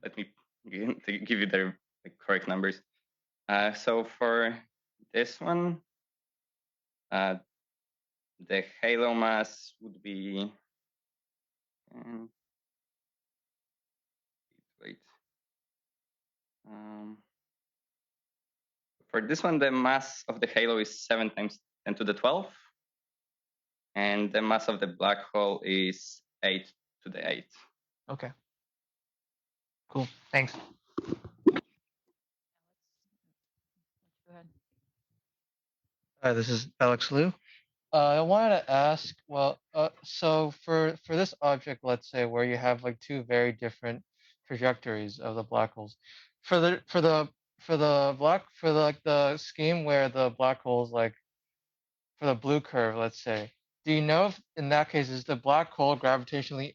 let me give you the correct numbers. So for this one, the halo mass would be, wait. For this one, the mass of the halo is 7 times 10 to the 12. And the mass of the black hole is 8 to the 8.
Okay. Cool. Thanks. Hi, this is Alex Liu. I wanted to ask, well, so for this object, let's say where you have like two very different trajectories of the black holes, for like the scheme where the black holes like for the blue curve, let's say, do you know if in that case is the black hole gravitationally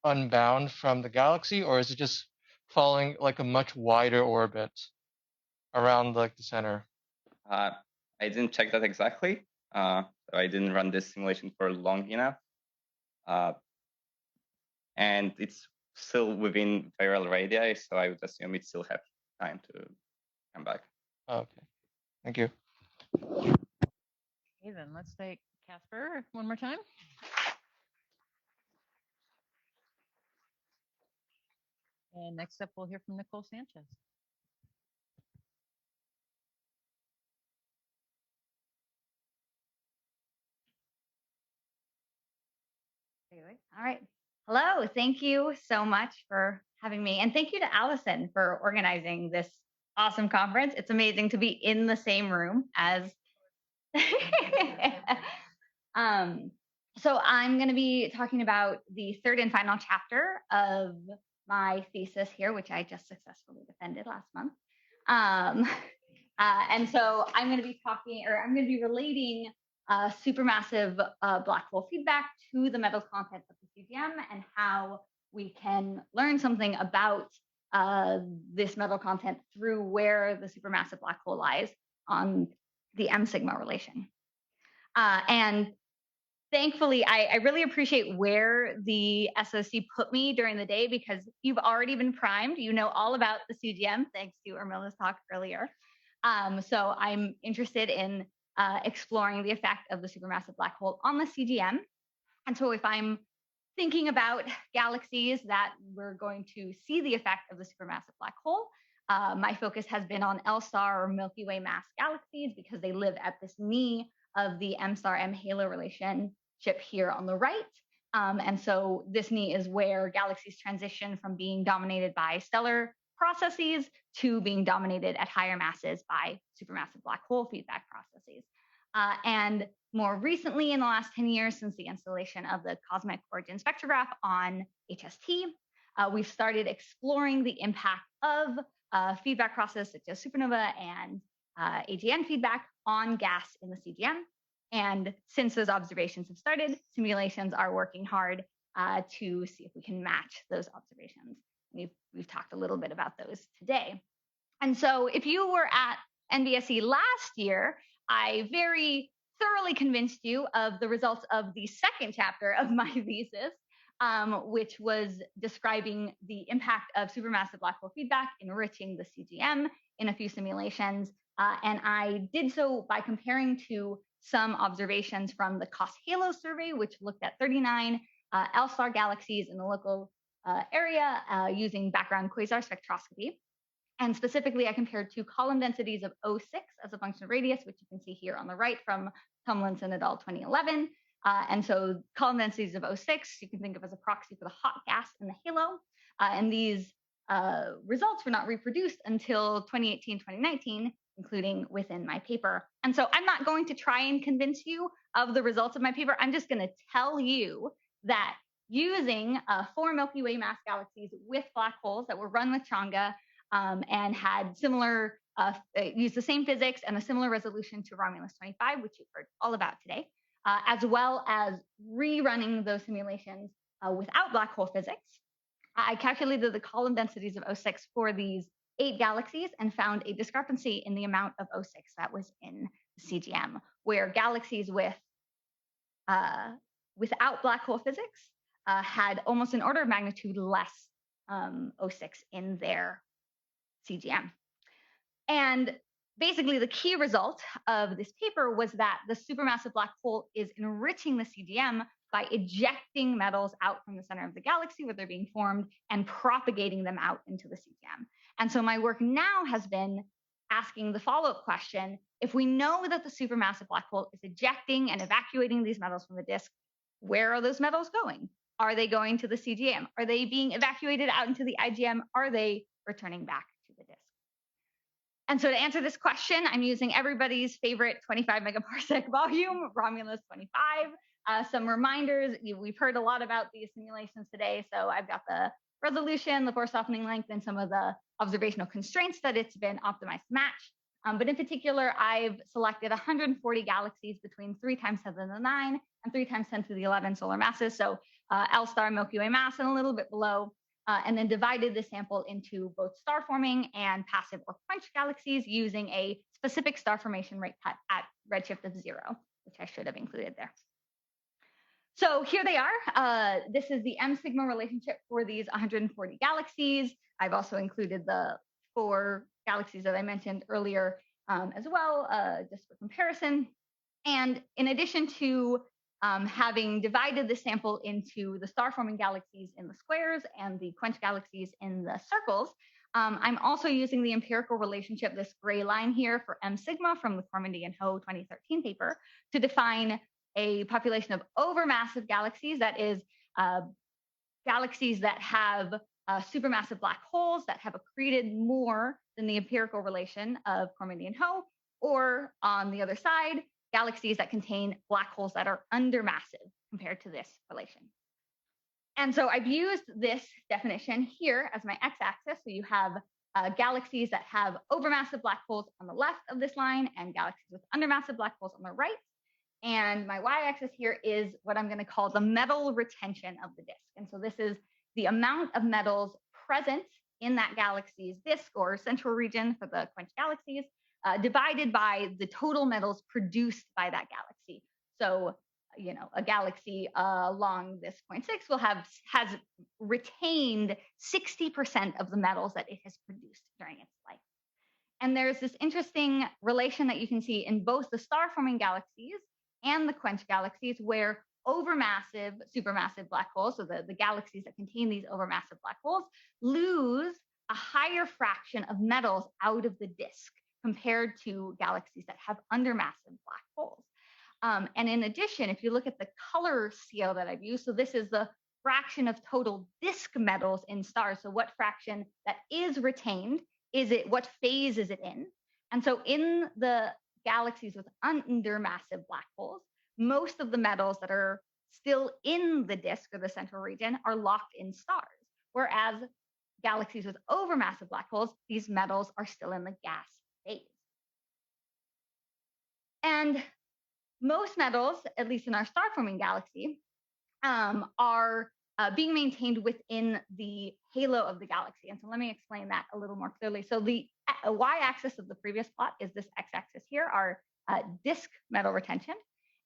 unbound from the galaxy, or is it just following like a much wider orbit around like the center?
I didn't check that exactly. So I didn't run this simulation for long enough. And it's still within viral radii, so I would assume it still have time to come back.
Okay, thank you.
Okay, then let's take Casper one more time. And next up, we'll hear from Nicole Sanchez.
All right. Hello. Thank you so much for having me. And thank you to Allison for organizing this awesome conference. It's amazing to be in the same room as. So I'm going to be talking about the third and final chapter of my thesis here, which I just successfully defended last month. And so I'm going to be relating supermassive black hole feedback to the metal content of the CGM and how we can learn something about this metal content through where the supermassive black hole lies on the M sigma relation. And thankfully, I really appreciate where the SOC put me during the day because you've already been primed. You know all about the CGM, thanks to Urmila's talk earlier. So I'm interested in exploring the effect of the supermassive black hole on the CGM. And so if I'm thinking about galaxies that we're going to see the effect of the supermassive black hole, my focus has been on L-star or Milky Way mass galaxies because they live at this knee of the M-star-M halo relationship here on the right. And so this knee is where galaxies transition from being dominated by stellar processes to being dominated at higher masses by supermassive black hole feedback processes. And more recently, in the last 10 years, since the installation of the cosmic origin spectrograph on HST, we've started exploring the impact of feedback processes such as supernova and AGN feedback on gas in the CGM. And since those observations have started, simulations are working hard to see if we can match those observations. We've talked a little bit about those today. And so if you were at NBSE last year, I very thoroughly convinced you of the results of the second chapter of my thesis, which was describing the impact of supermassive black hole feedback enriching the CGM in a few simulations. And I did so by comparing to some observations from the COS Halo survey, which looked at 39 L-star galaxies in the local area using background quasar spectroscopy. And specifically, I compared two column densities of 0.6 as a function of radius, which you can see here on the right from Tomlinson et al. 2011. And so column densities of 0.6, you can think of as a proxy for the hot gas in the halo. And these results were not reproduced until 2018, 2019, including within my paper. And so I'm not going to try and convince you of the results of my paper. I'm just going to tell you that using 4 Milky Way mass galaxies with black holes that were run with Chang'e and had similar, used the same physics and a similar resolution to Romulus 25, which you've heard all about today, as well as rerunning those simulations without black hole physics. I calculated the column densities of 0.6 for these 8 galaxies and found a discrepancy in the amount of 0.6 that was in the CGM, where galaxies with without black hole physics had almost an order of magnitude less 0.6 in their CGM. And basically, the key result of this paper was that the supermassive black hole is enriching the CGM by ejecting metals out from the center of the galaxy where they're being formed and propagating them out into the CGM. And so my work now has been asking the follow-up question, if we know that the supermassive black hole is ejecting and evacuating these metals from the disk, where are those metals going? Are they going to the CGM? Are they being evacuated out into the IGM? Are they returning back to the disk? And so to answer this question, I'm using everybody's favorite 25 megaparsec volume, Romulus 25. Some reminders, we've heard a lot about these simulations today, so I've got the resolution, the force softening length, and some of the observational constraints that it's been optimized to match. But in particular, I've selected 140 galaxies between 3 times 10 to the 9 and 3 times 10 to the 11 solar masses, so L star Milky Way mass and a little bit below. And then divided the sample into both star-forming and passive or quenched galaxies using a specific star formation rate cut at redshift of 0, which I should have included there. So here they are. This is the M-sigma relationship for these 140 galaxies. I've also included the 4 galaxies that I mentioned earlier as well, just for comparison. And in addition to having divided the sample into the star-forming galaxies in the squares and the quenched galaxies in the circles, I'm also using the empirical relationship, this gray line here for M sigma from the Cormindy and Ho 2013 paper, to define a population of overmassive galaxies, that is, galaxies that have supermassive black holes that have accreted more than the empirical relation of Cormindy and Ho, or on the other side, galaxies that contain black holes that are undermassive compared to this relation. And so I've used this definition here as my x-axis. So you have galaxies that have overmassive black holes on the left of this line and galaxies with undermassive black holes on the right. And my y-axis here is what I'm going to call the metal retention of the disk. And so this is the amount of metals present in that galaxy's disk or central region for the quenched galaxies, divided by the total metals produced by that galaxy. So, you know, a galaxy along this 0.6 has retained 60% of the metals that it has produced during its life. And there's this interesting relation that you can see in both the star-forming galaxies and the quenched galaxies, where overmassive, supermassive black holes, so the galaxies that contain these overmassive black holes, lose a higher fraction of metals out of the disk compared to galaxies that have undermassive black holes. And in addition, if you look at the color scale that I've used, so this is the fraction of total disk metals in stars. So what fraction that is retained, what phase is it in? And so in the galaxies with undermassive black holes, most of the metals that are still in the disk or the central region are locked in stars, whereas galaxies with overmassive black holes, these metals are still in the gas phase. And most metals, at least in our star-forming galaxy, are being maintained within the halo of the galaxy. And so let me explain that a little more clearly. So the y-axis of the previous plot is this x-axis here, our disk metal retention.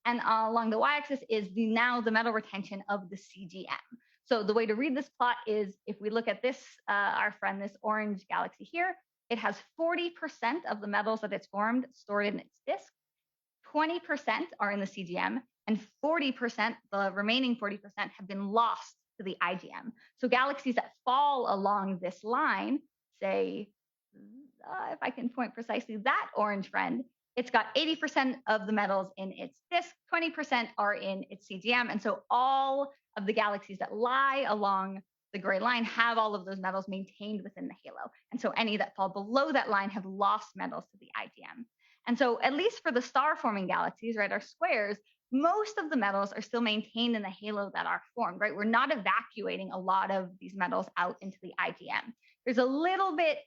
And along the y-axis is now the metal retention of the CGM. So the way to read this plot is, if we look at this, our friend, this orange galaxy here, it has 40% of the metals that it's formed stored in its disk, 20% are in the CGM, and 40%, the remaining 40%, have been lost to the IGM. So galaxies that fall along this line, say, if I can point precisely, that orange friend, it's got 80% of the metals in its disk, 20% are in its CGM. And so all of the galaxies that lie along the gray line have all of those metals maintained within the halo. And so any that fall below that line have lost metals to the IGM. And so at least for the star-forming galaxies, right, our squares, most of the metals are still maintained in the halo that are formed, right? We're not evacuating a lot of these metals out into the IGM. There's a little bit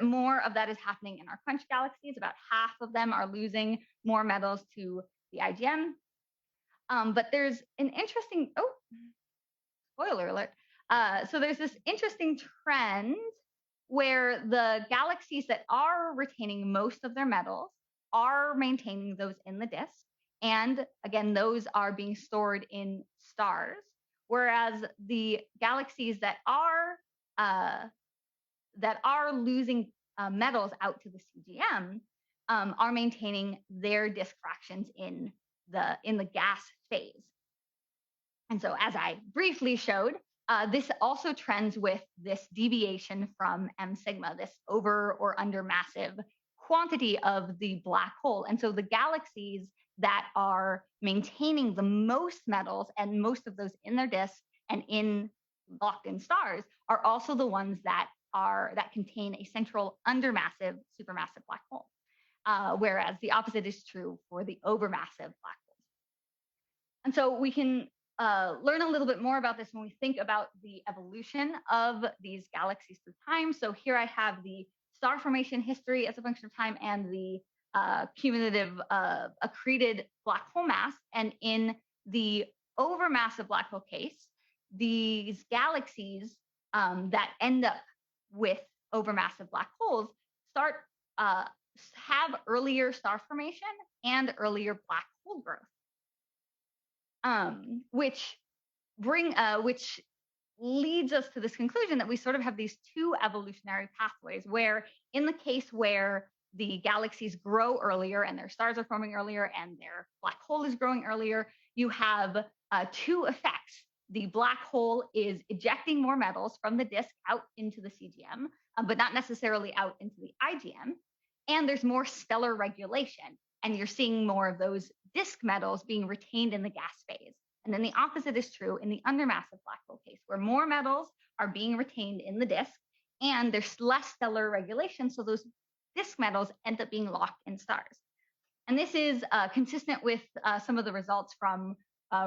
more of that is happening in our quenched galaxies. About half of them are losing more metals to the IGM. But there's an interesting, spoiler alert. So there's this interesting trend where the galaxies that are retaining most of their metals are maintaining those in the disk. And again, those are being stored in stars, whereas the galaxies that are losing metals out to the CGM are maintaining their disk fractions in the gas phase. And so, as I briefly showed, this also trends with this deviation from M sigma, this over or under massive quantity of the black hole. And so the galaxies that are maintaining the most metals, and most of those in their disk and locked in stars, are also the ones that that contain a central undermassive supermassive black hole, whereas the opposite is true for the overmassive black holes. And so we can learn a little bit more about this when we think about the evolution of these galaxies through time. So here I have the star formation history as a function of time and the cumulative accreted black hole mass. And in the overmassive black hole case, these galaxies that end up with overmassive black holes have earlier star formation and earlier black hole growth, which leads us to this conclusion that we sort of have these two evolutionary pathways, where in the case where the galaxies grow earlier and their stars are forming earlier and their black hole is growing earlier, you have two effects. The black hole is ejecting more metals from the disk out into the CGM, but not necessarily out into the IGM. And there's more stellar regulation, and you're seeing more of those disk metals being retained in the gas phase. And then the opposite is true in the undermassive black hole case, where more metals are being retained in the disk and there's less stellar regulation, so those disk metals end up being locked in stars. And this is consistent with some of the results from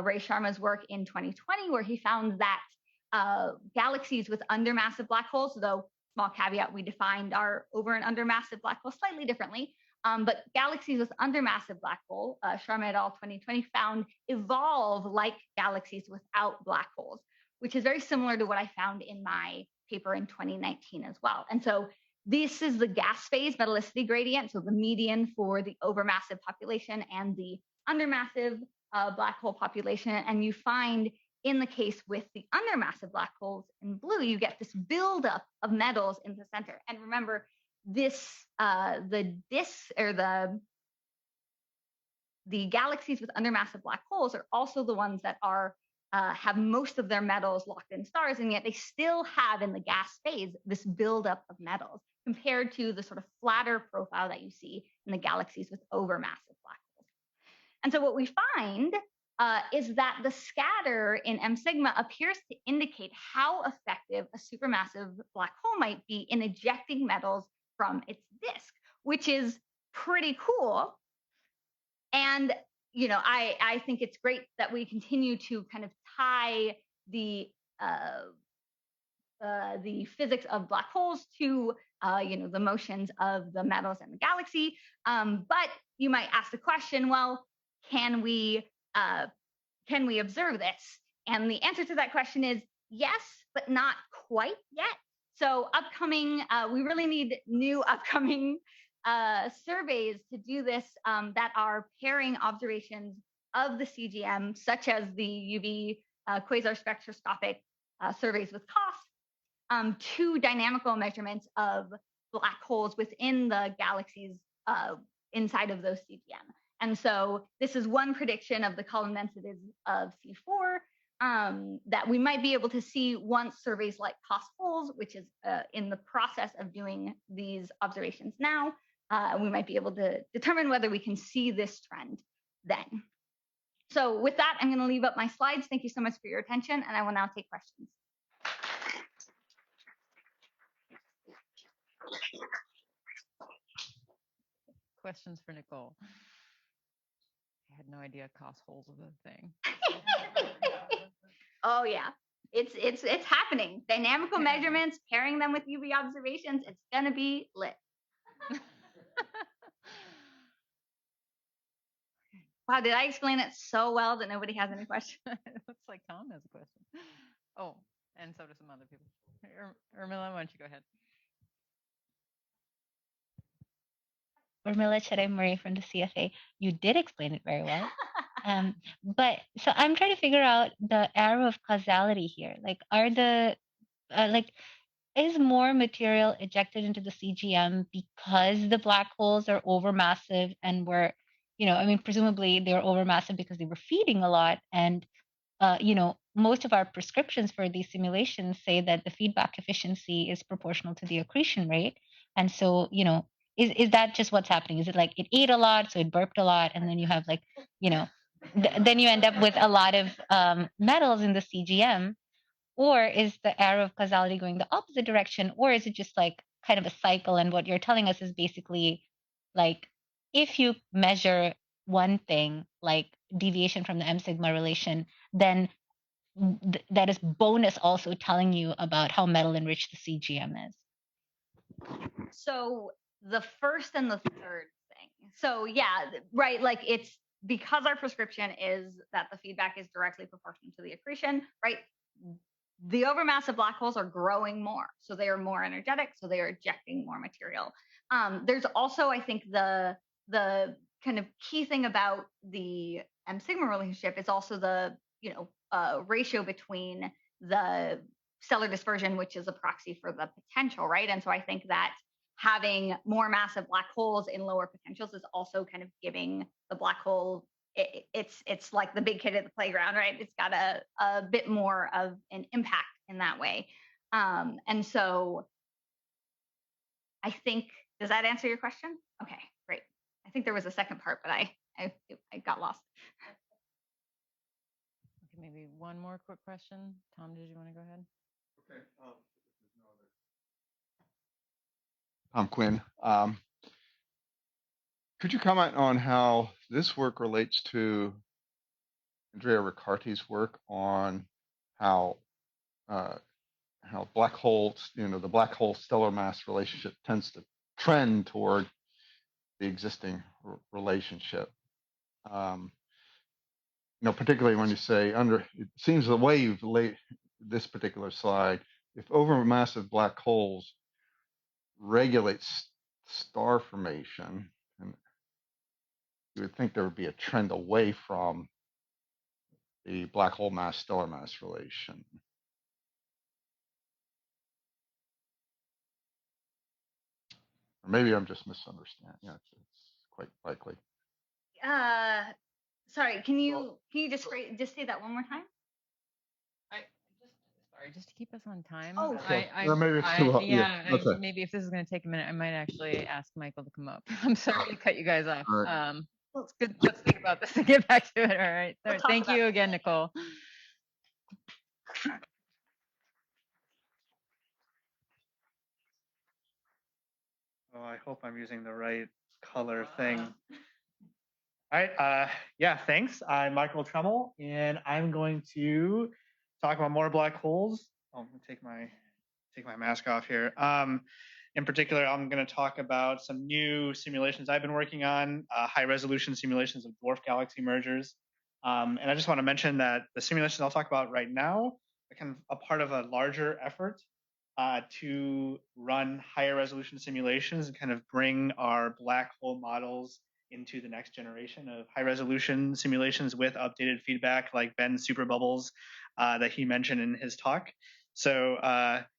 Ray Sharma's work in 2020, where he found that galaxies with undermassive black holes, though small caveat, we defined our over and undermassive black hole slightly differently, but galaxies with undermassive black hole, Sharma et al. 2020 found evolve like galaxies without black holes, which is very similar to what I found in my paper in 2019 as well. And so this is the gas phase metallicity gradient, so the median for the overmassive population and the undermassive black hole population. And you find in the case with the undermassive black holes in blue, you get this buildup of metals in the center. And remember, this the disks or the galaxies with undermassive black holes are also the ones that are have most of their metals locked in stars, and yet they still have in the gas phase this buildup of metals compared to the sort of flatter profile that you see in the galaxies with overmassive black holes. And so what we find is that the scatter in M sigma appears to indicate how effective a supermassive black hole might be in ejecting metals from its disk, which is pretty cool. And you know, I think it's great that we continue to kind of tie the physics of black holes to you know, the motions of the metals in the galaxy. But you might ask the question, well, can we observe this? And the answer to that question is yes, but not quite yet. So upcoming, we really need new upcoming surveys to do this that are pairing observations of the CGM, such as the UV quasar spectroscopic surveys with COST, to dynamical measurements of black holes within the galaxies inside of those CGM. And so this is one prediction of the column densities of C4 that we might be able to see once surveys like COST holes, which is in the process of doing these observations now. We might be able to determine whether we can see this trend then. So with that, I'm going to leave up my slides. Thank you so much for your attention, and I will now take questions.
Questions for Nicole? I had no idea COST holes was a thing.
Oh yeah, it's happening. Dynamical measurements, pairing them with UV observations, it's gonna be lit. Wow, did I explain it so well that nobody has any questions?
It looks like Tom has a question. Oh, and so do some other people. Urmila, why don't you go ahead?
Urmila Chedai-Murray from the CFA. You did explain it very well. But so I'm trying to figure out the arrow of causality here. Like, are the is more material ejected into the CGM because the black holes are overmassive and were, you know, I mean, presumably they were overmassive because they were feeding a lot. And, you know, most of our prescriptions for these simulations say that the feedback efficiency is proportional to the accretion rate. And so, you know, is that just what's happening? Is it like it ate a lot, so it burped a lot, and then you have like, you know, then you end up with a lot of metals in the CGM? Or is the arrow of causality going the opposite direction? Or is it just like kind of a cycle? And what you're telling us is basically like, if you measure one thing, like deviation from the M sigma relation, then that is bonus also telling you about how metal enriched the CGM is.
So the first and the third thing. So yeah, right. Like it's because our prescription is that the feedback is directly proportional to the accretion, right? The overmassive black holes are growing more. So they are more energetic. So they are ejecting more material. There's also, I think, the kind of key thing about the M sigma relationship is also the, ratio between the stellar dispersion, which is a proxy for the potential, right? And so I think that having more massive black holes in lower potentials is also kind of giving the black hole, it's like the big kid at the playground, right? It's got a bit more of an impact in that way. And so I think, does that answer your question? Okay, great. I think there was a second part, but I got lost.
Okay, maybe one more quick question. Tom, did you want to go ahead?
Okay. Tom Quinn. Could you comment on how this work relates to Andrea Riccardi's work on how black holes, the black hole stellar mass relationship tends to trend toward the existing relationship? Particularly when you say it seems the way you've laid this particular slide, if overmassive black holes regulate star formation, and you would think there would be a trend away from the black hole mass stellar mass relation. Or maybe I'm just misunderstanding. Yeah, it's quite likely.
Sorry, can you just say that one more time?
Just to keep us on time.
Oh,
okay. Maybe it's too hot. Okay.
Maybe if this is going to take a minute, I might actually ask Michael to come up. I'm sorry to cut you guys off.
Right.
It's good. Let's think about this and get back to it. All right. Thank you again, Nicole.
Oh, I hope I'm using the right color thing. All right. Yeah, thanks. I'm Michael Trummel, and I'm going to talk about more black holes. Oh, I'm going to take my mask off here. In particular, I'm going to talk about some new simulations I've been working on, high-resolution simulations of dwarf galaxy mergers. And I just want to mention that the simulations I'll talk about right now are kind of a part of a larger effort to run higher resolution simulations and kind of bring our black hole models into the next generation of high resolution simulations with updated feedback like Ben's super bubbles that he mentioned in his talk. So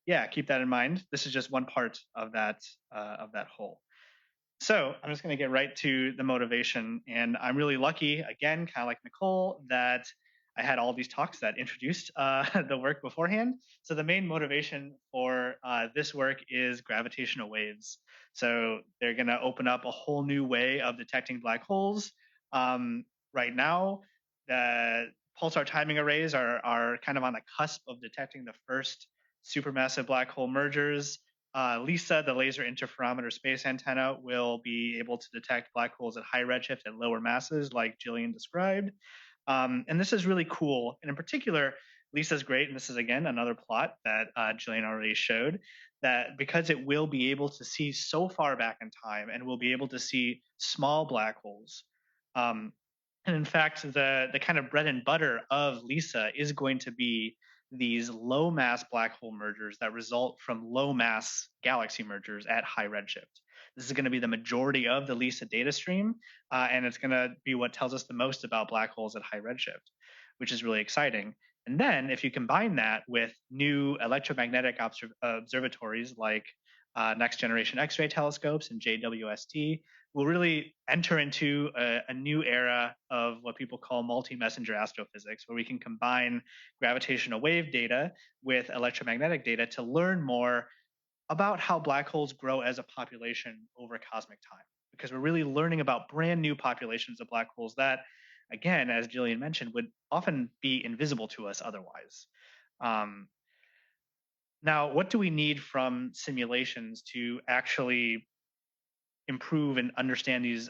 yeah, keep that in mind. This is just one part of that whole. So I'm just going to get right to the motivation. And I'm really lucky, again, kind of like Nicole, that I had all these talks that introduced the work beforehand. So the main motivation for this work is gravitational waves. So they're going to open up a whole new way of detecting black holes. Right now, the pulsar timing arrays are kind of on the cusp of detecting the first supermassive black hole mergers. LISA, the laser interferometer space antenna, will be able to detect black holes at high redshift at lower masses, like Jillian described. And this is really cool. And in particular, LISA's great, and this is, again, another plot that Jillian already showed, that because it will be able to see so far back in time and will be able to see small black holes. And in fact, the kind of bread and butter of LISA is going to be these low mass black hole mergers that result from low mass galaxy mergers at high redshift. This is going to be the majority of the LISA data stream, and it's going to be what tells us the most about black holes at high redshift, which is really exciting. And then if you combine that with new electromagnetic observatories like next generation X-ray telescopes and JWST, we'll really enter into a new era of what people call multi-messenger astrophysics, where we can combine gravitational wave data with electromagnetic data to learn more about how black holes grow as a population over cosmic time. Because we're really learning about brand new populations of black holes that, again, as Jillian mentioned, would often be invisible to us otherwise. Now, what do we need from simulations to actually improve and understand these,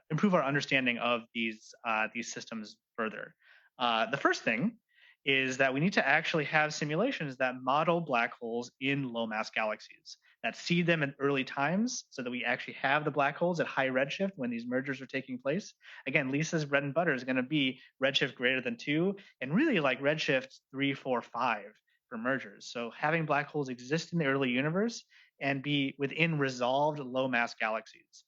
improve our understanding of these systems further? The first thing is that we need to actually have simulations that model black holes in low mass galaxies, that see them in early times so that we actually have the black holes at high redshift when these mergers are taking place. Again, Lisa's bread and butter is going to be redshift greater than 2 and really like redshift 3, 4, 5 for mergers. So having black holes exist in the early universe and be within resolved low mass galaxies.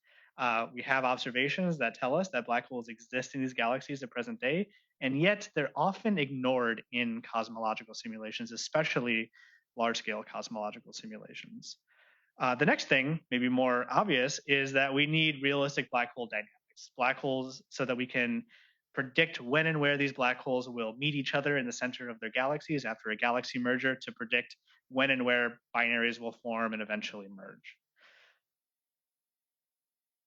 We have observations that tell us that black holes exist in these galaxies at present day, and yet they're often ignored in cosmological simulations, especially large-scale cosmological simulations. The next thing, maybe more obvious, is that we need realistic black hole dynamics. Black holes so that we can predict when and where these black holes will meet each other in the center of their galaxies after a galaxy merger to predict when and where binaries will form and eventually merge.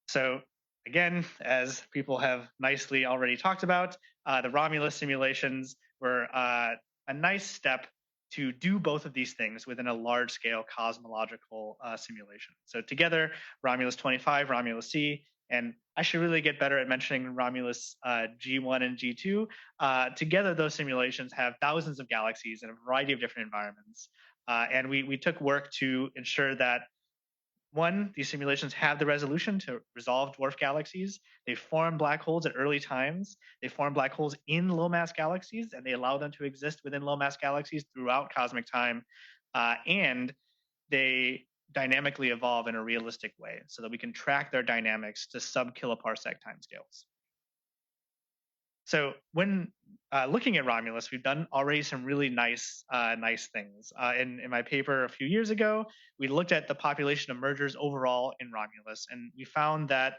So again, as people have nicely already talked about, the Romulus simulations were a nice step to do both of these things within a large-scale cosmological simulation. So together, Romulus 25, Romulus C, and I should really get better at mentioning Romulus G1 and G2. Together, those simulations have thousands of galaxies in a variety of different environments. And we took work to ensure that one, these simulations have the resolution to resolve dwarf galaxies. They form black holes at early times. They form black holes in low mass galaxies, and they allow them to exist within low mass galaxies throughout cosmic time. And they dynamically evolve in a realistic way so that we can track their dynamics to sub-kiloparsec timescales. So when looking at Romulus, we've done already some really nice things. In my paper a few years ago, we looked at the population of mergers overall in Romulus, and we found that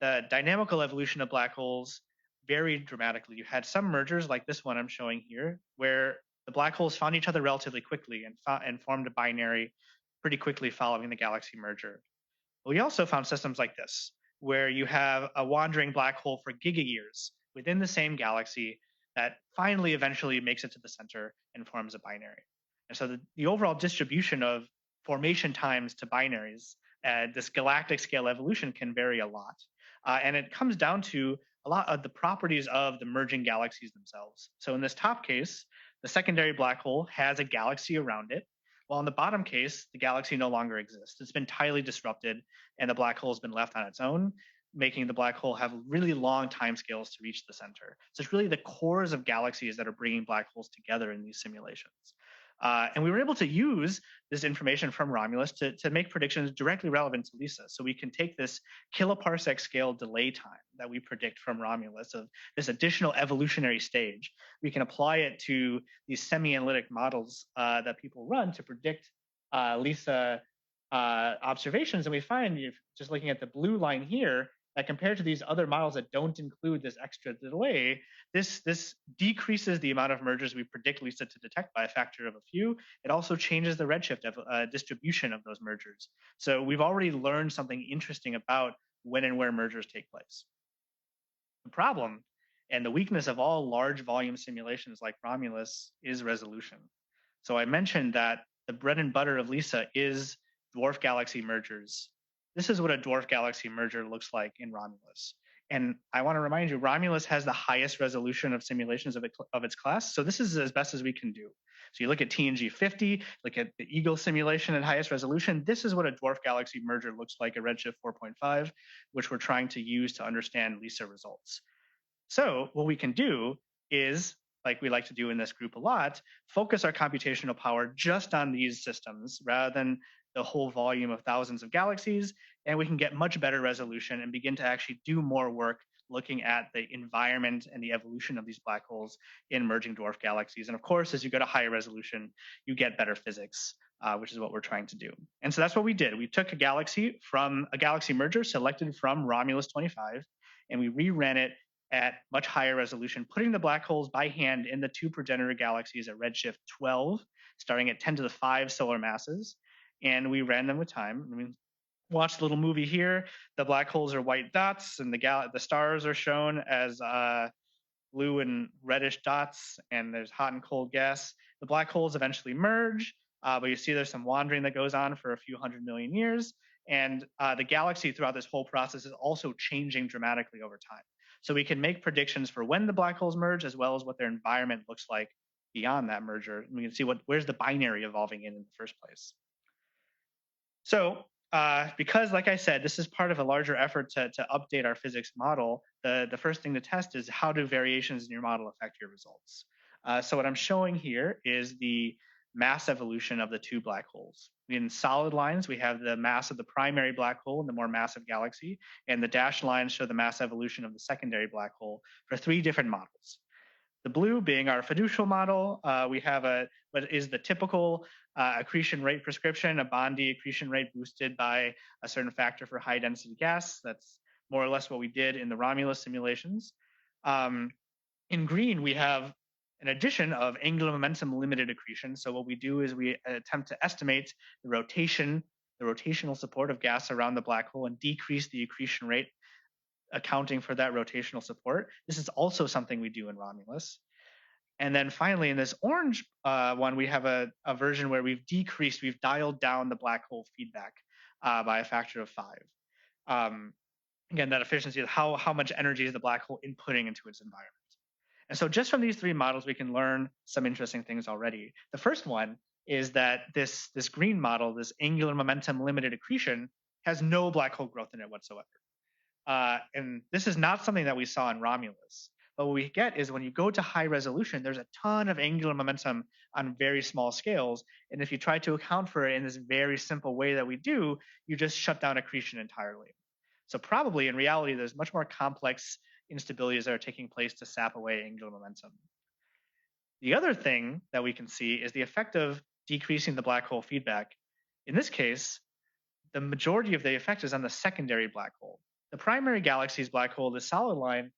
the dynamical evolution of black holes varied dramatically. You had some mergers like this one I'm showing here, where the black holes found each other relatively quickly and formed a binary pretty quickly following the galaxy merger. We also found systems like this, where you have a wandering black hole for gigayears within the same galaxy that finally eventually makes it to the center and forms a binary. And so the overall distribution of formation times to binaries, this galactic scale evolution can vary a lot. And it comes down to a lot of the properties of the merging galaxies themselves. So in this top case, the secondary black hole has a galaxy around it, while in the bottom case, the galaxy no longer exists. It's been entirely disrupted, and the black hole has been left on its own, making the black hole have really long timescales to reach the center. So it's really the cores of galaxies that are bringing black holes together in these simulations. And we were able to use this information from Romulus to make predictions directly relevant to LISA. So we can take this kiloparsec scale delay time that we predict from Romulus of this additional evolutionary stage. We can apply it to these semi-analytic models that people run to predict LISA observations. And we find, if just looking at the blue line here, that compared to these other models that don't include this extra delay, this decreases the amount of mergers we predict LISA to detect by a factor of a few. It also changes the redshift of distribution of those mergers. So we've already learned something interesting about when and where mergers take place. The problem and the weakness of all large volume simulations like Romulus is resolution. So I mentioned that the bread and butter of LISA is dwarf galaxy mergers. This is what a dwarf galaxy merger looks like in Romulus. And I want to remind you, Romulus has the highest resolution of simulations of its class. So this is as best as we can do. So you look at TNG 50, look at the Eagle simulation at highest resolution. This is what a dwarf galaxy merger looks like at redshift 4.5, which we're trying to use to understand LISA results. So what we can do is, like we like to do in this group a lot, focus our computational power just on these systems rather than the whole volume of thousands of galaxies, and we can get much better resolution and begin to actually do more work looking at the environment and the evolution of these black holes in merging dwarf galaxies. And of course, as you go to higher resolution, you get better physics, which is what we're trying to do. And so that's what we did. We took a galaxy merger selected from Romulus 25, and we reran it at much higher resolution, putting the black holes by hand in the two progenitor galaxies at redshift 12, starting at 10 to the 5 solar masses. And we ran them with time. I mean, watch the little movie here. The black holes are white dots, and the stars are shown as blue and reddish dots, and there's hot and cold gas. The black holes eventually merge. but you see there's some wandering that goes on for a few 100 million years. And the galaxy throughout this whole process is also changing dramatically over time. So we can make predictions for when the black holes merge, as well as what their environment looks like beyond that merger. And we can see where's the binary evolving in the first place. So because, like I said, this is part of a larger effort to update our physics model, the first thing to test is how do variations in your model affect your results. So what I'm showing here is the mass evolution of the two black holes. In solid lines, we have the mass of the primary black hole in the more massive galaxy, and the dashed lines show the mass evolution of the secondary black hole for 3 different models. The blue being our fiducial model, we have what is the typical accretion rate prescription, a Bondi accretion rate boosted by a certain factor for high density gas. That's more or less what we did in the Romulus simulations. In green, we have an addition of angular momentum limited accretion. So what we do is we attempt to estimate the rotational support of gas around the black hole and decrease the accretion rate, accounting for that rotational support. This is also something we do in Romulus. And then finally, in this orange one, we have a version where we've dialed down the black hole feedback by a factor of 5. Again, that efficiency is how much energy is the black hole inputting into its environment. And so just from these 3 models, we can learn some interesting things already. The first one is that this green model, this angular momentum limited accretion, has no black hole growth in it whatsoever. And this is not something that we saw in Romulus. But what we get is when you go to high resolution, there's a ton of angular momentum on very small scales. And if you try to account for it in this very simple way that we do, you just shut down accretion entirely. So probably in reality, there's much more complex instabilities that are taking place to sap away angular momentum. The other thing that we can see is the effect of decreasing the black hole feedback. In this case, the majority of the effect is on the secondary black hole. The primary galaxy's black hole, the solid line,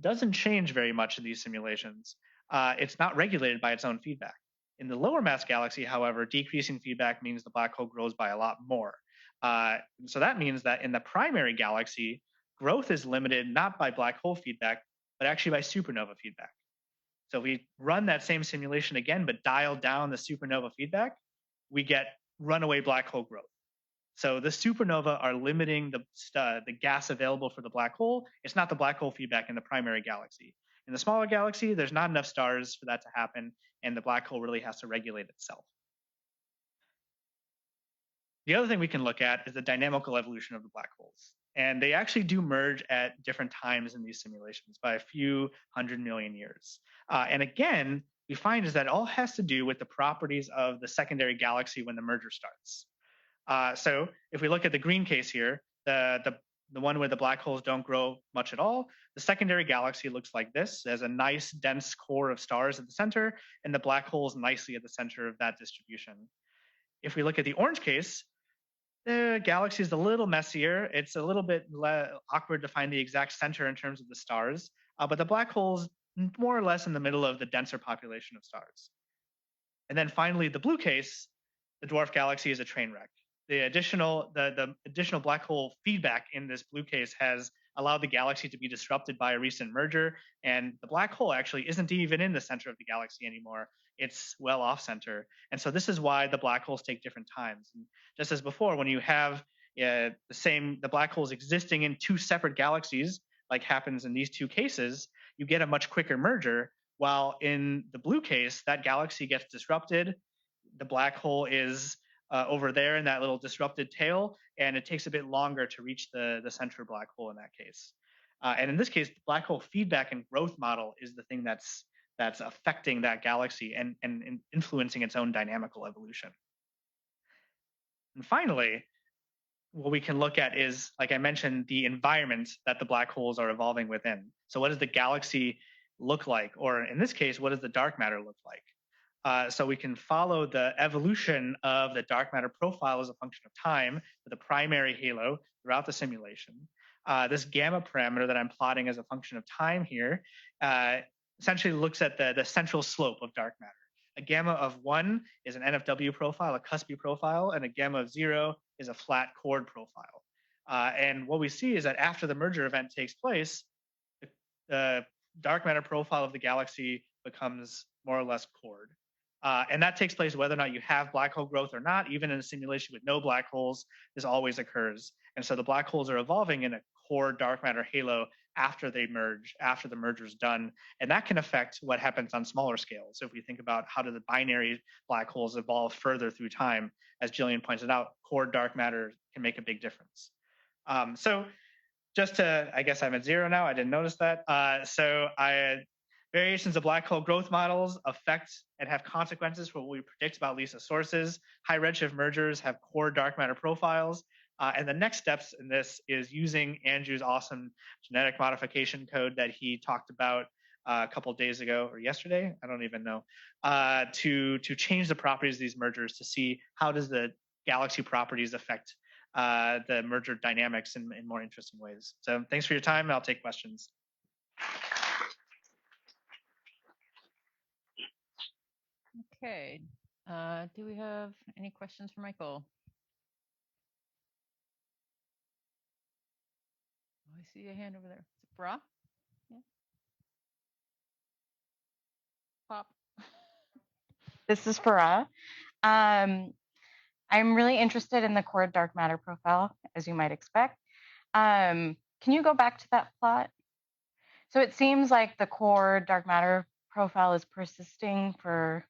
doesn't change very much in these simulations. It's not regulated by its own feedback. In the lower mass galaxy, however, decreasing feedback means the black hole grows by a lot more. So that means that in the primary galaxy, growth is limited not by black hole feedback, but actually by supernova feedback. So if we run that same simulation again, but dial down the supernova feedback, we get runaway black hole growth. So the supernova are limiting the gas available for the black hole. It's not the black hole feedback in the primary galaxy. In the smaller galaxy, there's not enough stars for that to happen, and the black hole really has to regulate itself. The other thing we can look at is the dynamical evolution of the black holes. And they actually do merge at different times in these simulations by a few 100 million years. And again, we find is that it all has to do with the properties of the secondary galaxy when the merger starts. So if we look at the green case here, the one where the black holes don't grow much at all, the secondary galaxy looks like this. There's a nice dense core of stars at the center, and the black hole is nicely at the center of that distribution. If we look at the orange case, the galaxy is a little messier. It's a little bit awkward to find the exact center in terms of the stars, but the black hole's more or less in the middle of the denser population of stars. And then finally, the blue case, the dwarf galaxy is a train wreck. The additional black hole feedback in this blue case has allowed the galaxy to be disrupted by a recent merger, and the black hole actually isn't even in the center of the galaxy anymore. It's well off center. And so this is why the black holes take different times. And just as before, when you have the black holes existing in 2 separate galaxies, like happens in these 2 cases, you get a much quicker merger, while in the blue case, that galaxy gets disrupted. The black hole is over there in that little disrupted tail, and it takes a bit longer to reach the center black hole in that case. And in this case, the black hole feedback and growth model is the thing that's affecting that galaxy and influencing its own dynamical evolution. And finally, what we can look at is, like I mentioned, the environment that the black holes are evolving within. So what does the galaxy look like? Or in this case, what does the dark matter look like? So we can follow the evolution of the dark matter profile as a function of time for the primary halo throughout the simulation. This gamma parameter that I'm plotting as a function of time here essentially looks at the central slope of dark matter. A gamma of 1 is an NFW profile, a cuspy profile, and a gamma of 0 is a flat chord profile. And what we see is that after the merger event takes place, the dark matter profile of the galaxy becomes more or less chord. And that takes place whether or not you have black hole growth or not. Even in a simulation with no black holes, this always occurs. And so the black holes are evolving in a core dark matter halo after they merge, after the merger is done. And that can affect what happens on smaller scales. So if we think about how do the binary black holes evolve further through time, as Jillian pointed out, core dark matter can make a big difference. So just to, I guess I'm at 0 now, I didn't notice that. Variations of black hole growth models affect and have consequences for what we predict about LISA sources. High redshift mergers have core dark matter profiles. And the next steps in this is using Andrew's awesome genetic modification code that he talked about a couple of days ago or yesterday, I don't even know, to change the properties of these mergers to see how does the galaxy properties affect the merger dynamics in more interesting ways. So thanks for your time. I'll take questions.
Okay. Do we have any questions for Michael? Oh, I see a hand over there. Is it Bra? Yeah. Pop.
This is Farah. I'm really interested in the core dark matter profile, as you might expect. Can you go back to that plot? So it seems like the core dark matter profile is persisting for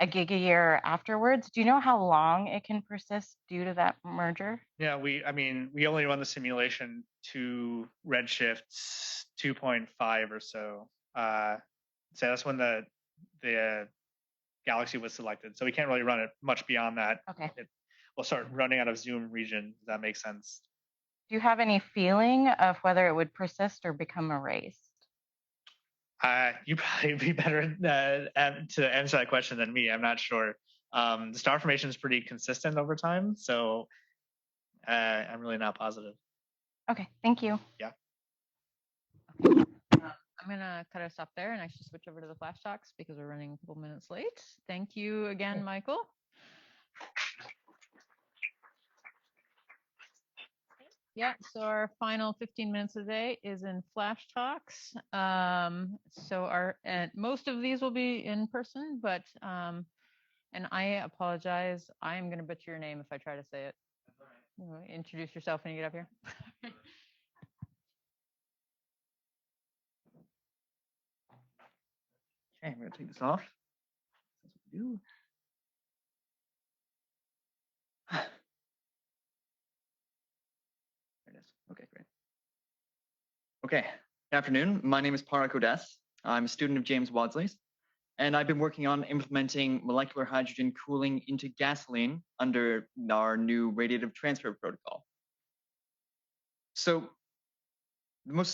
a gigayear afterwards. Do you know how long it can persist due to that merger?
Yeah, we only run the simulation to redshifts 2.5 or so. So that's when the galaxy was selected. So we can't really run it much beyond that.
Okay.
We'll start running out of Zoom region. Does that make sense?
Do you have any feeling of whether it would persist or become erased?
You probably be better to answer that question than me. I'm not sure. The star formation is pretty consistent over time, so I'm really not positive.
Okay, thank you.
Yeah.
I'm gonna cut us off there and actually switch over to the flash talks because we're running a couple minutes late. Thank you again, Michael. Yeah, so our final 15 minutes of the day is in flash talks. Most of these will be in person, but and I apologize. I am gonna butcher your name if I try to say it. Introduce yourself when you get up here.
Okay, I'm going to take this off. That's what we do. There it is. Okay, great. Okay, good afternoon. My name is Parag Odes. I'm a student of James Wadsley's, and I've been working on implementing molecular hydrogen cooling into gasoline under our new radiative transfer protocol. So one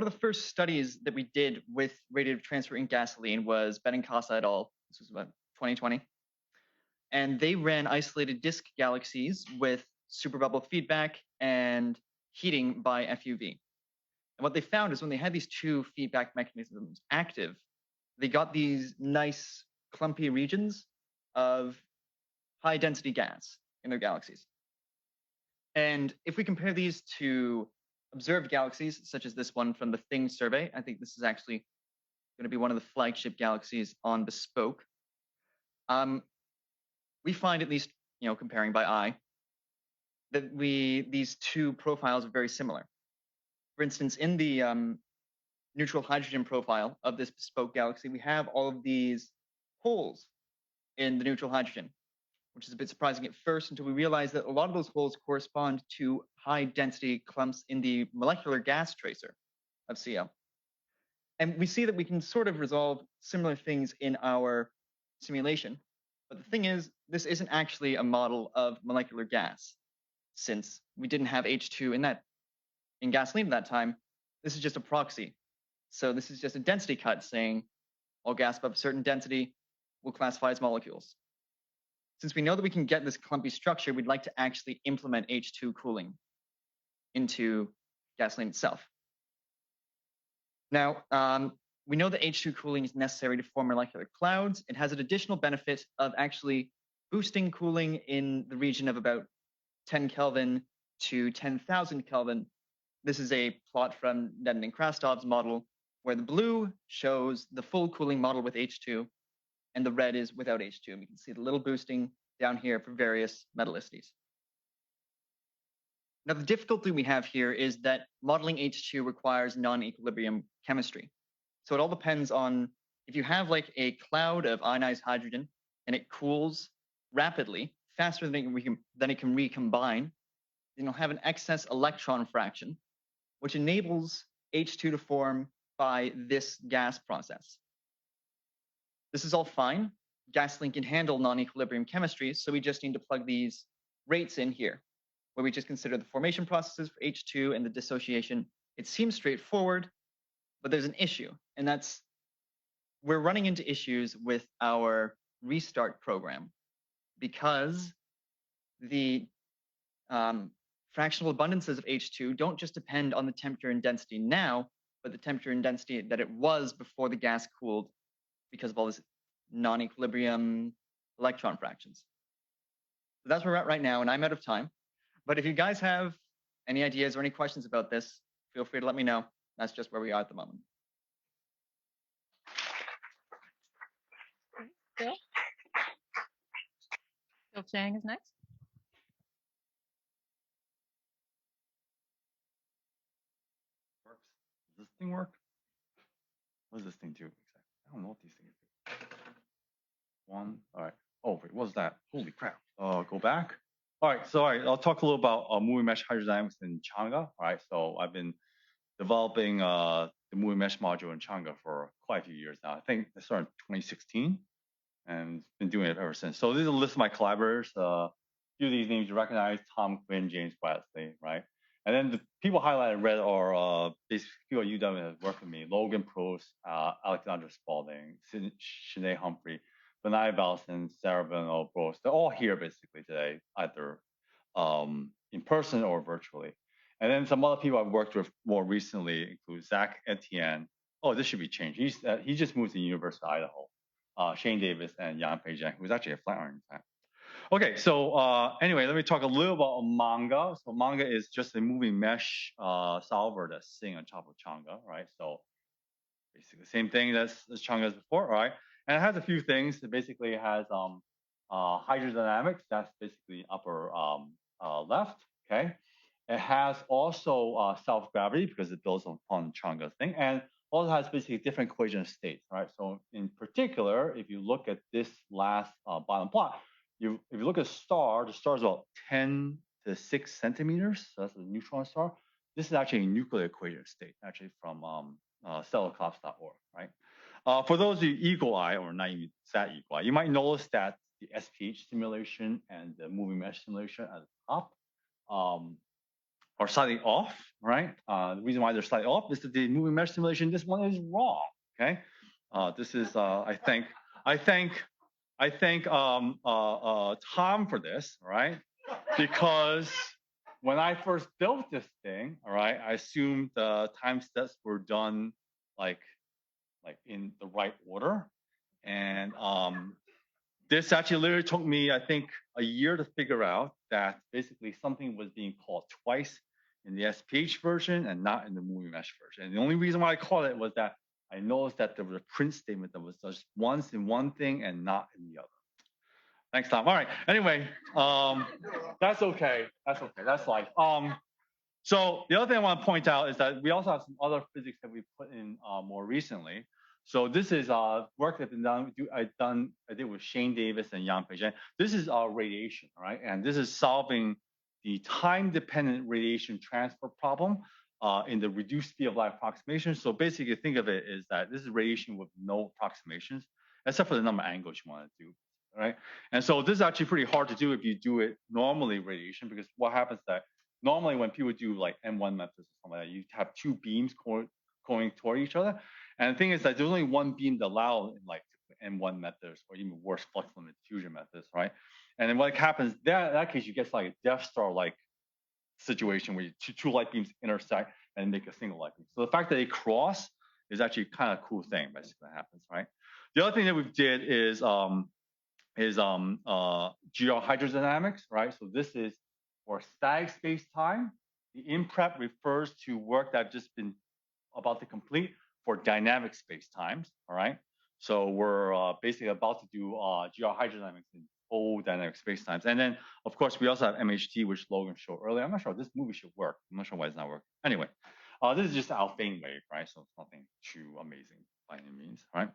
of the first studies that we did with radiative transfer in gasoline was Benincasa et al. This was about 2020. And they ran isolated disk galaxies with superbubble feedback and heating by FUV. And what they found is when they had these two feedback mechanisms active, they got these nice clumpy regions of high density gas in their galaxies. And if we compare these to observed galaxies, such as this one from the Things survey, I think this is actually going to be one of the flagship galaxies on Bespoke. We find, at least comparing by eye, that these two profiles are very similar. For instance, in the neutral hydrogen profile of this Bespoke galaxy, we have all of these holes in the neutral hydrogen, which is a bit surprising at first until we realize that a lot of those holes correspond to high density clumps in the molecular gas tracer of CO. And we see that we can sort of resolve similar things in our simulation. But the thing is, this isn't actually a model of molecular gas, since we didn't have H2 in gasoline at that time. This is just a proxy. So this is just a density cut saying all gas above a certain density will classify as molecules. Since we know that we can get this clumpy structure, we'd like to actually implement H2 cooling into gasoline itself. Now, we know that H2 cooling is necessary to form molecular clouds. It has an additional benefit of actually boosting cooling in the region of about 10 Kelvin to 10,000 Kelvin. This is a plot from Nedden and Krastov's model, where the blue shows the full cooling model with H2, and the red is without H2. And we can see the little boosting down here for various metallicities. Now, the difficulty we have here is that modeling H2 requires non-equilibrium chemistry. So it all depends on if you have like a cloud of ionized hydrogen and it cools rapidly, faster than it can recombine, then you'll have an excess electron fraction, which enables H2 to form by this gas process. This is all fine. Gasoline can handle non-equilibrium chemistry, so we just need to plug these rates in here, where we just consider the formation processes for H2 and the dissociation. It seems straightforward, but there's an issue, and that's we're running into issues with our restart program because the fractional abundances of H2 don't just depend on the temperature and density now, but the temperature and density that it was before the gas cooled because of all this non-equilibrium electron fractions. So that's where we're at right now, and I'm out of time. But if you guys have any ideas or any questions about this, feel free to let me know. That's just where we are at the moment.
Phil? Phil Chang is next.
Works. Does this thing work? What does this thing do exactly? I don't know what these things do. One. All right. Oh, wait, what's that? Holy crap. Go back. All right. So, all right, I'll talk a little about moving mesh hydrodynamics in Chang'e. All right. So, I've been developing the moving mesh module in Chang'e for quite a few years now. I think I started in 2016 and been doing it ever since. So, this is a list of my collaborators. A few of these names you recognize: Tom Quinn, James Bradley, right? And then the people highlighted in red are basically people at UW that have worked with me: Logan Prost, Alexandra Spalding, Sinead Humphrey, Benai Balson, Sarah Benoit Prost. They're all here basically today, either in person or virtually. And then some other people I've worked with more recently include Zach Etienne. Oh, this should be changed. He just moved to the University of Idaho. Shane Davis and Jan Pei Zhang, who's actually a flat iron fan. Okay, so anyway, let me talk a little about manga. So manga is just a moving mesh solver that's sitting on top of Chang'e, right? So basically the same thing as Chang'e as before, right? And it has a few things. It basically has hydrodynamics. That's basically upper left, okay? It has also self-gravity because it builds upon Chang'e's thing, and also has basically different equation states, right? So in particular, if you look at this last bottom plot, if you look at the star is about 10 to 6 centimeters. So that's a neutron star. This is actually a nuclear equation state, actually from stellarclops.org, right? For those of you eagle eye, or not even that eagle eye, you might notice that the SPH simulation and the moving mesh simulation at the top are slightly off, right? The reason why they're slightly off is that the moving mesh simulation, this one is wrong, okay? This is, I thank Tom for this, right? Because when I first built this thing, all right, I assumed the time steps were done like in the right order. And this actually literally took me, I think, a year to figure out that basically something was being called twice in the SPH version and not in the moving mesh version. And the only reason why I called it was that I noticed that there was a print statement that was just once in one thing and not in the other. Thanks, Tom. All right. Anyway, that's okay. That's okay. That's life. So the other thing I want to point out is that we also have some other physics that we put in more recently. So this is work that's been done. I did with Shane Davis and Jan Pei Zhang. This is radiation, right? And this is solving the time-dependent radiation transfer problem in the reduced speed of light approximation. So basically, think of it is that this is radiation with no approximations, except for the number of angles you want to do, right? And so this is actually pretty hard to do if you do it normally radiation, because what happens is that normally when people do like M1 methods or something like that, you have two beams going toward each other. And the thing is that there's only one beam to allow in like M1 methods, or even worse, flux limit diffusion methods, right? And then what happens, in that case, you get like a Death Star-like situation where two light beams intersect and make a single light beam. So the fact that they cross is actually kind of a cool thing, basically, that happens, right? The other thing that we did is geohydrodynamics, right? So this is for static space-time. The in-prep refers to work that I've just been about to complete for dynamic space-times, all right? So we're basically about to do geohydrodynamics in full dynamic spacetimes. And then, of course, we also have MHD, which Logan showed earlier. I'm not sure this movie should work. I'm not sure why it's not working. Anyway, this is just our Alfvén wave, right? So it's nothing too amazing by any means, right?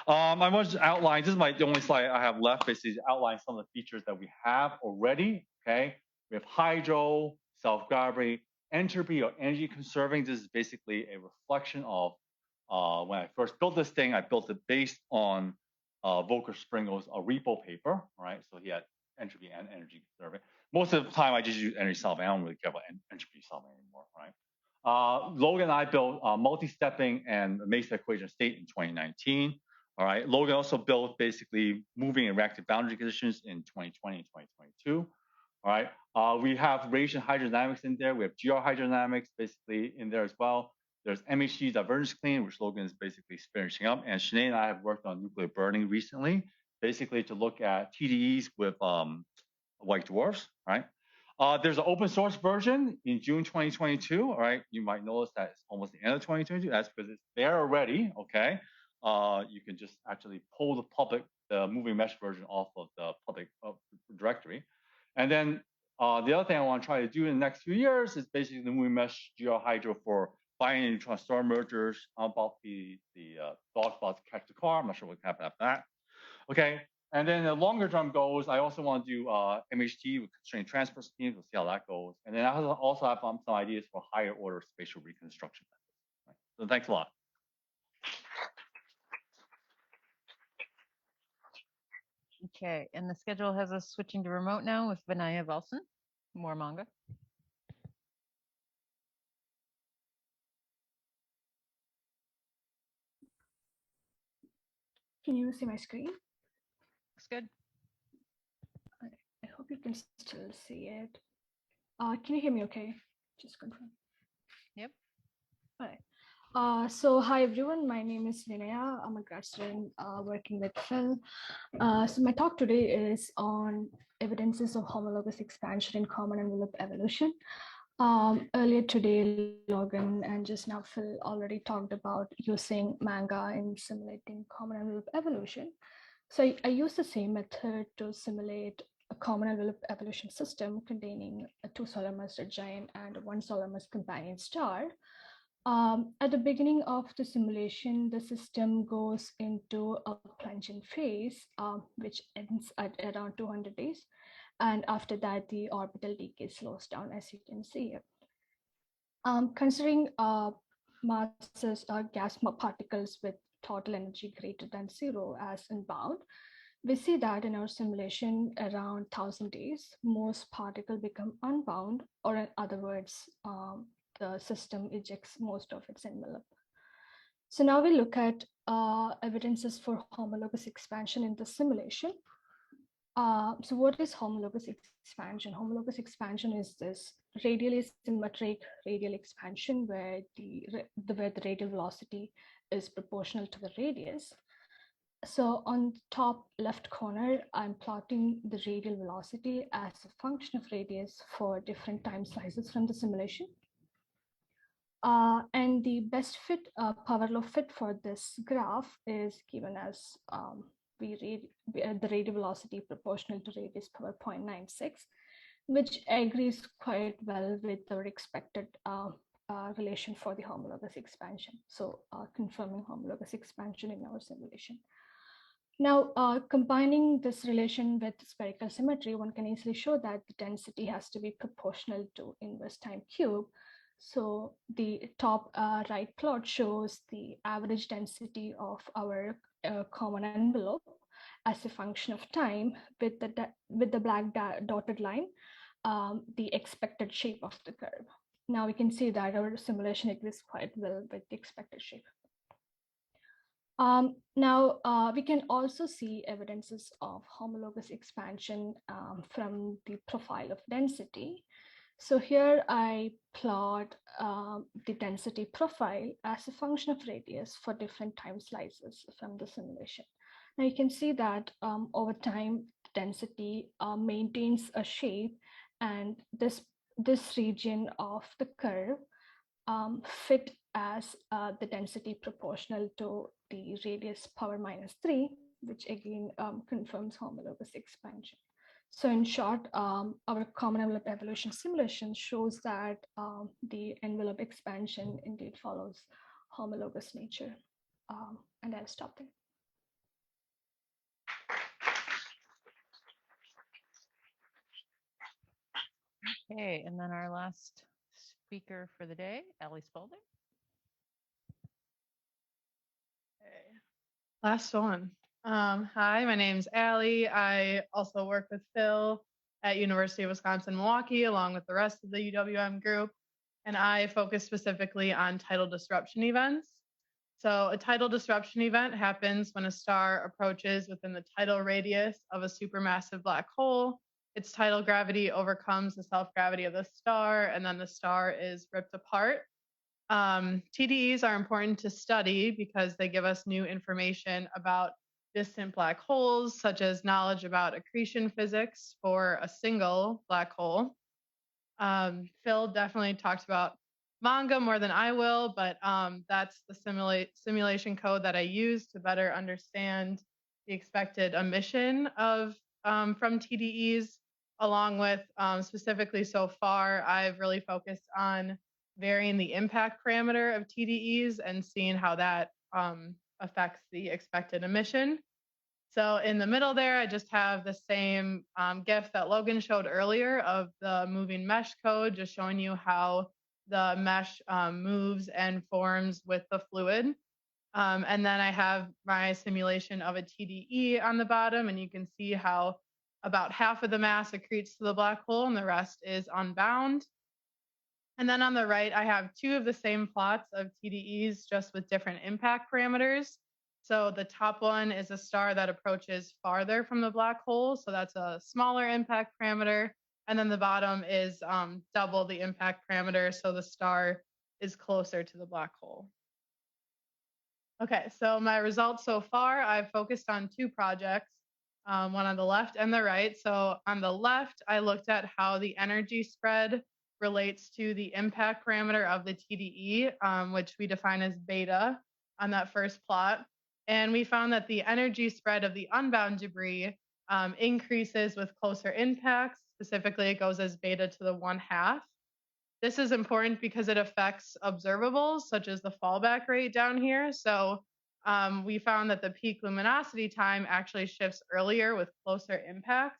I want to outline, this is the only slide I have left, basically to outline some of the features that we have already, okay? We have hydro, self-gravity, entropy or energy conserving. This is basically a reflection of when I first built this thing, I built it based on Volker Springel's repo paper, right? So he had entropy and energy conserving. Most of the time, I just use energy solving. I don't really care about entropy solving anymore, right? Logan and I built multi-stepping and Mesa equation state in 2019. All right. Logan also built basically moving and reactive boundary conditions in 2020 and 2022. All right. We have radiation hydrodynamics in there. We have geohydrodynamics basically in there as well. There's MHD divergence cleaning, which Logan is basically finishing up. And Sinead and I have worked on nuclear burning recently, basically to look at TDEs with white dwarfs, right? There's an open source version in June 2022. All right, you might notice that it's almost the end of 2022. That's because it's there already. Okay, you can just actually pull the moving mesh version off of the public directory. And then the other thing I want to try to do in the next few years is basically the moving mesh geohydro for binary neutron star mergers. I'm about the dog about to catch the car. I'm not sure what happened after that. Okay. And then the longer term goals, I also want to do MHT with constrained transport schemes. We'll see how that goes. And then I also have some ideas for higher order spatial reconstruction methods. Right? So thanks a lot.
Okay, and the schedule has us switching to remote now with Vinaya Valsan, more manga.
Can you see my screen?
Looks good.
I hope you can still see it. Can you hear me okay? Just confirm.
Yep.
All right. So hi everyone, my name is Vinaya. I'm a grad student working with Phil. So my talk today is on evidences of homologous expansion in common envelope evolution. Earlier today, Logan and just now Phil already talked about using manga in simulating common envelope evolution. So I use the same method to simulate a common envelope evolution system containing a 2 solar mass red giant and a 1 solar mass companion star. At the beginning of the simulation, the system goes into a plunging phase, which ends at around 200 days. And after that, the orbital decay slows down, as you can see here. Considering masses are gas particles with total energy greater than 0 as unbound, we see that in our simulation around 1000 days, most particles become unbound, or in other words, the system ejects most of its envelope. So now we look at evidences for homologous expansion in the simulation. So what is homologous expansion? Homologous expansion is this radially symmetric radial expansion where the radial velocity is proportional to the radius. So on the top left corner, I'm plotting the radial velocity as a function of radius for different time slices from the simulation. And the best fit power law fit for this graph is given as the radial velocity proportional to radius power 0.96, which agrees quite well with our expected relation for the homologous expansion. So confirming homologous expansion in our simulation. Now, combining this relation with spherical symmetry, one can easily show that the density has to be proportional to inverse time cube. So the top right plot shows the average density of our common envelope as a function of time with the black dotted line, the expected shape of the curve. Now we can see that our simulation agrees quite well with the expected shape. Now we can also see evidences of homologous expansion from the profile of density. So here I plot the density profile as a function of radius for different time slices from the simulation. Now you can see that over time, density maintains a shape, and this region of the curve fit as the density proportional to the radius power -3, which again confirms homologous expansion. So in short, our common envelope evolution simulation shows that the envelope expansion indeed follows homologous nature. And I'll stop there.
Okay, and then our last speaker for the day, Ellie Spalding.
Okay. Last one. Hi, my name's Allie. I also work with Phil at University of Wisconsin-Milwaukee, along with the rest of the UWM group, and I focus specifically on tidal disruption events. So a tidal disruption event happens when a star approaches within the tidal radius of a supermassive black hole. Its tidal gravity overcomes the self-gravity of the star, and then the star is ripped apart. TDEs are important to study because they give us new information about distant black holes, such as knowledge about accretion physics for a single black hole. Phil definitely talked about manga more than I will, but that's the simulation code that I use to better understand the expected emission of from TDEs, along with specifically so far, I've really focused on varying the impact parameter of TDEs and seeing how that affects the expected emission. So in the middle there, I just have the same GIF that Logan showed earlier of the moving mesh code, just showing you how the mesh moves and forms with the fluid. And then I have my simulation of a TDE on the bottom, and you can see how about half of the mass accretes to the black hole and the rest is unbound. And then on the right, I have two of the same plots of TDEs, just with different impact parameters. So the top one is a star that approaches farther from the black hole. So that's a smaller impact parameter. And then the bottom is double the impact parameter. So the star is closer to the black hole. Okay, so my results so far, I've focused on two projects, one on the left and the right. So on the left, I looked at how the energy spread relates to the impact parameter of the TDE, which we define as beta on that first plot. And we found that the energy spread of the unbound debris increases with closer impacts. Specifically, it goes as beta to the 1/2. This is important because it affects observables, such as the fallback rate down here. So we found that the peak luminosity time actually shifts earlier with closer impacts.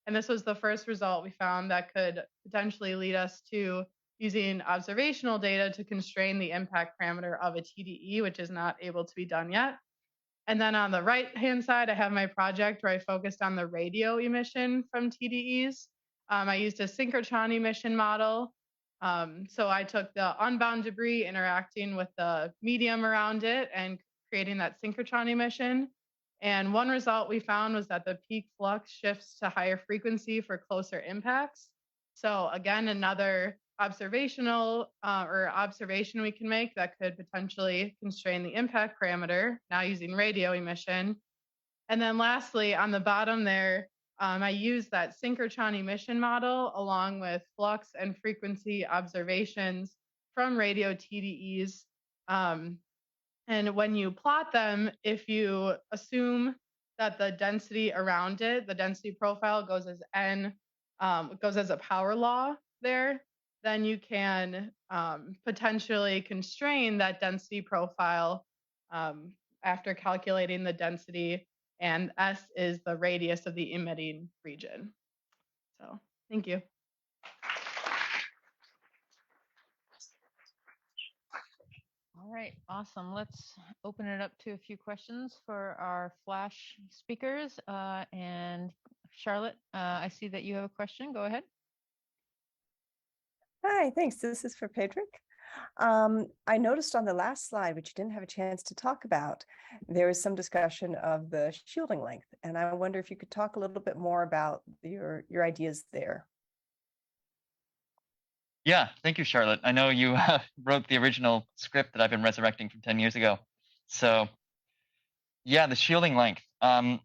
And this was the first result we found that could potentially lead us to using observational data to constrain the impact parameter of a TDE, which is not able to be done yet. And then on the right-hand side, I have my project where I focused on the radio emission from TDEs. I used a synchrotron emission model. So I took the unbound debris interacting with the medium around it and creating that synchrotron emission. And one result we found was that the peak flux shifts to higher frequency for closer impacts. So again, another observational observation we can make that could potentially constrain the impact parameter, now using radio emission. And then lastly, on the bottom there, I used that synchrotron emission model along with flux and frequency observations from radio TDEs. And when you plot them, if you assume that the density around it, the density profile goes as n, goes as a power law there, then you can potentially constrain that density profile after calculating the density, and S is the radius of the emitting region. So thank you.
All right, awesome. Let's open it up to a few questions for our flash speakers. And Charlotte, I see that you have a question. Go ahead.
Hi, thanks. This is for Pedrick. I noticed on the last slide, which you didn't have a chance to talk about, there was some discussion of the shielding length. And I wonder if you could talk a little bit more about your ideas there.
Yeah, thank you, Charlotte. I know you wrote the original script that I've been resurrecting from 10 years ago. So yeah, the shielding length. The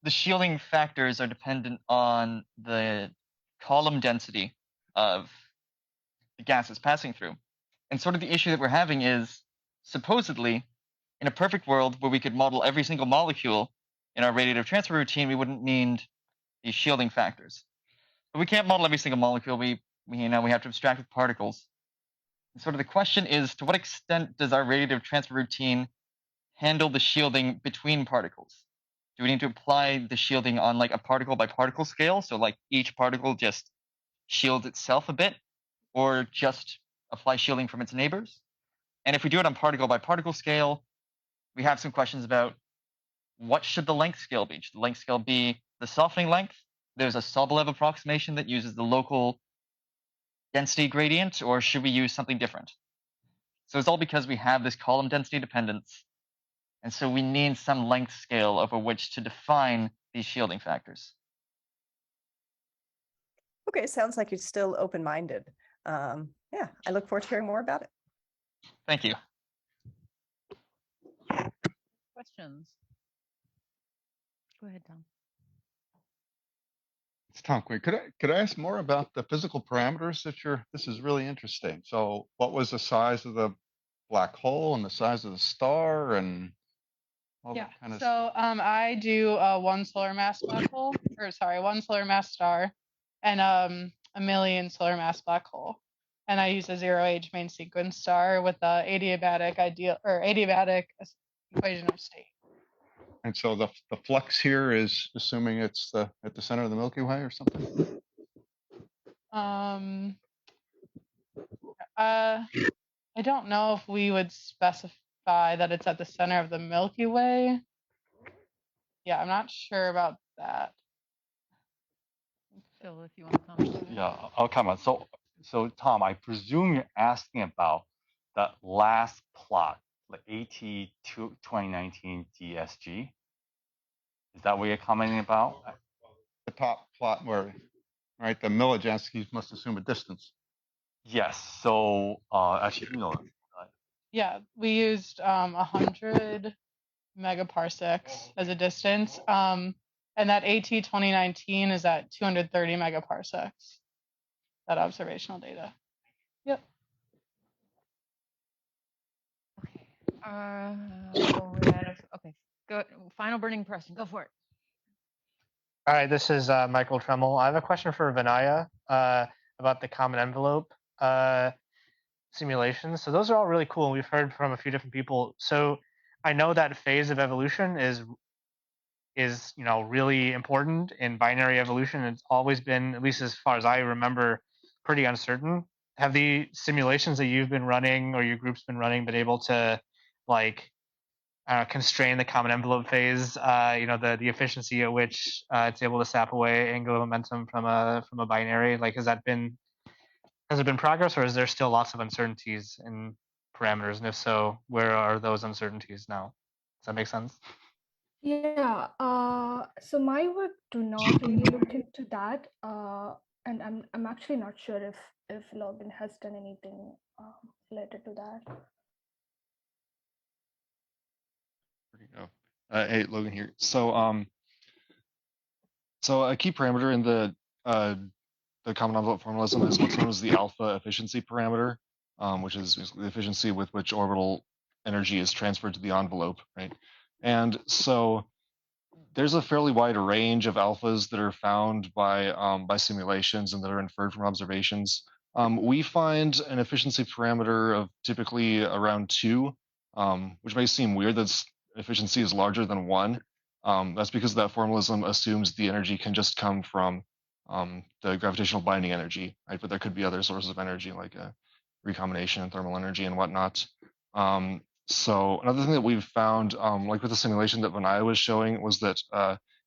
shielding factors are dependent on the column density of the gases passing through. And sort of the issue that we're having is, supposedly, in a perfect world where we could model every single molecule in our radiative transfer routine, we wouldn't need these shielding factors. But we can't model every single molecule. We have to abstract with particles. And sort of the question is, to what extent does our radiative transfer routine handle the shielding between particles? Do we need to apply the shielding on like a particle by particle scale? So like each particle just shields itself a bit, or just apply shielding from its neighbors? And if we do it on particle by particle scale, we have some questions about what should the length scale be? Should the length scale be the softening length? There's a Sobolev approximation that uses the local density gradient, or should we use something different? So it's all because we have this column density dependence. And so we need some length scale over which to define these shielding factors.
Okay, sounds like you're still open-minded. Yeah, I look forward to hearing more about it.
Thank you.
Questions? Go ahead, Tom.
It's Tom Quick. Could I ask more about the physical parameters that this is really interesting. So what was the size of the black hole and the size of the star and all
Yeah.
that kind of
So I do one solar mass black hole, or sorry, one solar mass star, and a million solar mass black hole. And I use a zero age main sequence star with the adiabatic equation of state.
And so the flux here is assuming it's at the center of the Milky Way or something?
I don't know if we would specify that it's at the center of the Milky Way. Yeah, I'm not sure about that.
Phil, if you want to comment.
Yeah, I'll comment. So Tom, I presume you're asking about that last plot, the AT 2019 DSG. Is that what you're commenting about?
The top plot where, right, the Milojanskis must assume a distance.
Yes. So actually, no.
Yeah, we used 100 megaparsecs as a distance. And that AT 2019 is at 230 megaparsecs, that observational data. Yep.
Okay, go. Final burning question. Go for it.
All right, this is Michael Tremmel. I have a question for Vinaya about the common envelope simulations. So those are all really cool, and we've heard from a few different people. So I know that phase of evolution is really important in binary evolution. It's always been, at least as far as I remember, pretty uncertain. Have the simulations that you've been running or your group's been running been able to like constrain the common envelope phase, the efficiency at which it's able to sap away angular momentum from a binary? Like, has it been progress, or is there still lots of uncertainties in parameters? And if so, where are those uncertainties now? Does that make sense?
Yeah, so my work do not really look into that, and I'm actually not sure if Logan has done anything related to that.
Hey, Logan here. So a key parameter in the common envelope formalism is what's known as the alpha efficiency parameter, which is the efficiency with which orbital energy is transferred to the envelope, right? And so there's a fairly wide range of alphas that are found by simulations and that are inferred from observations. We find an efficiency parameter of typically around 2, which may seem weird that efficiency is larger than 1. That's because that formalism assumes the energy can just come from the gravitational binding energy, right? But there could be other sources of energy like recombination and thermal energy and whatnot. So another thing that we've found, like with the simulation that Vinaya was showing, was that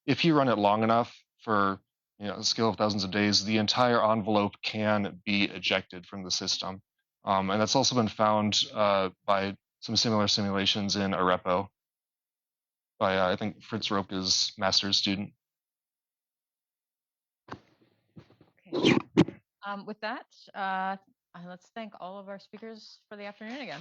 if you run it long enough for a scale of thousands of days, the entire envelope can be ejected from the system. And that's also been found by some similar simulations in Arepo by, I think, Fritz Roke's master's student.
Okay. With that, let's thank all of our speakers for the afternoon again.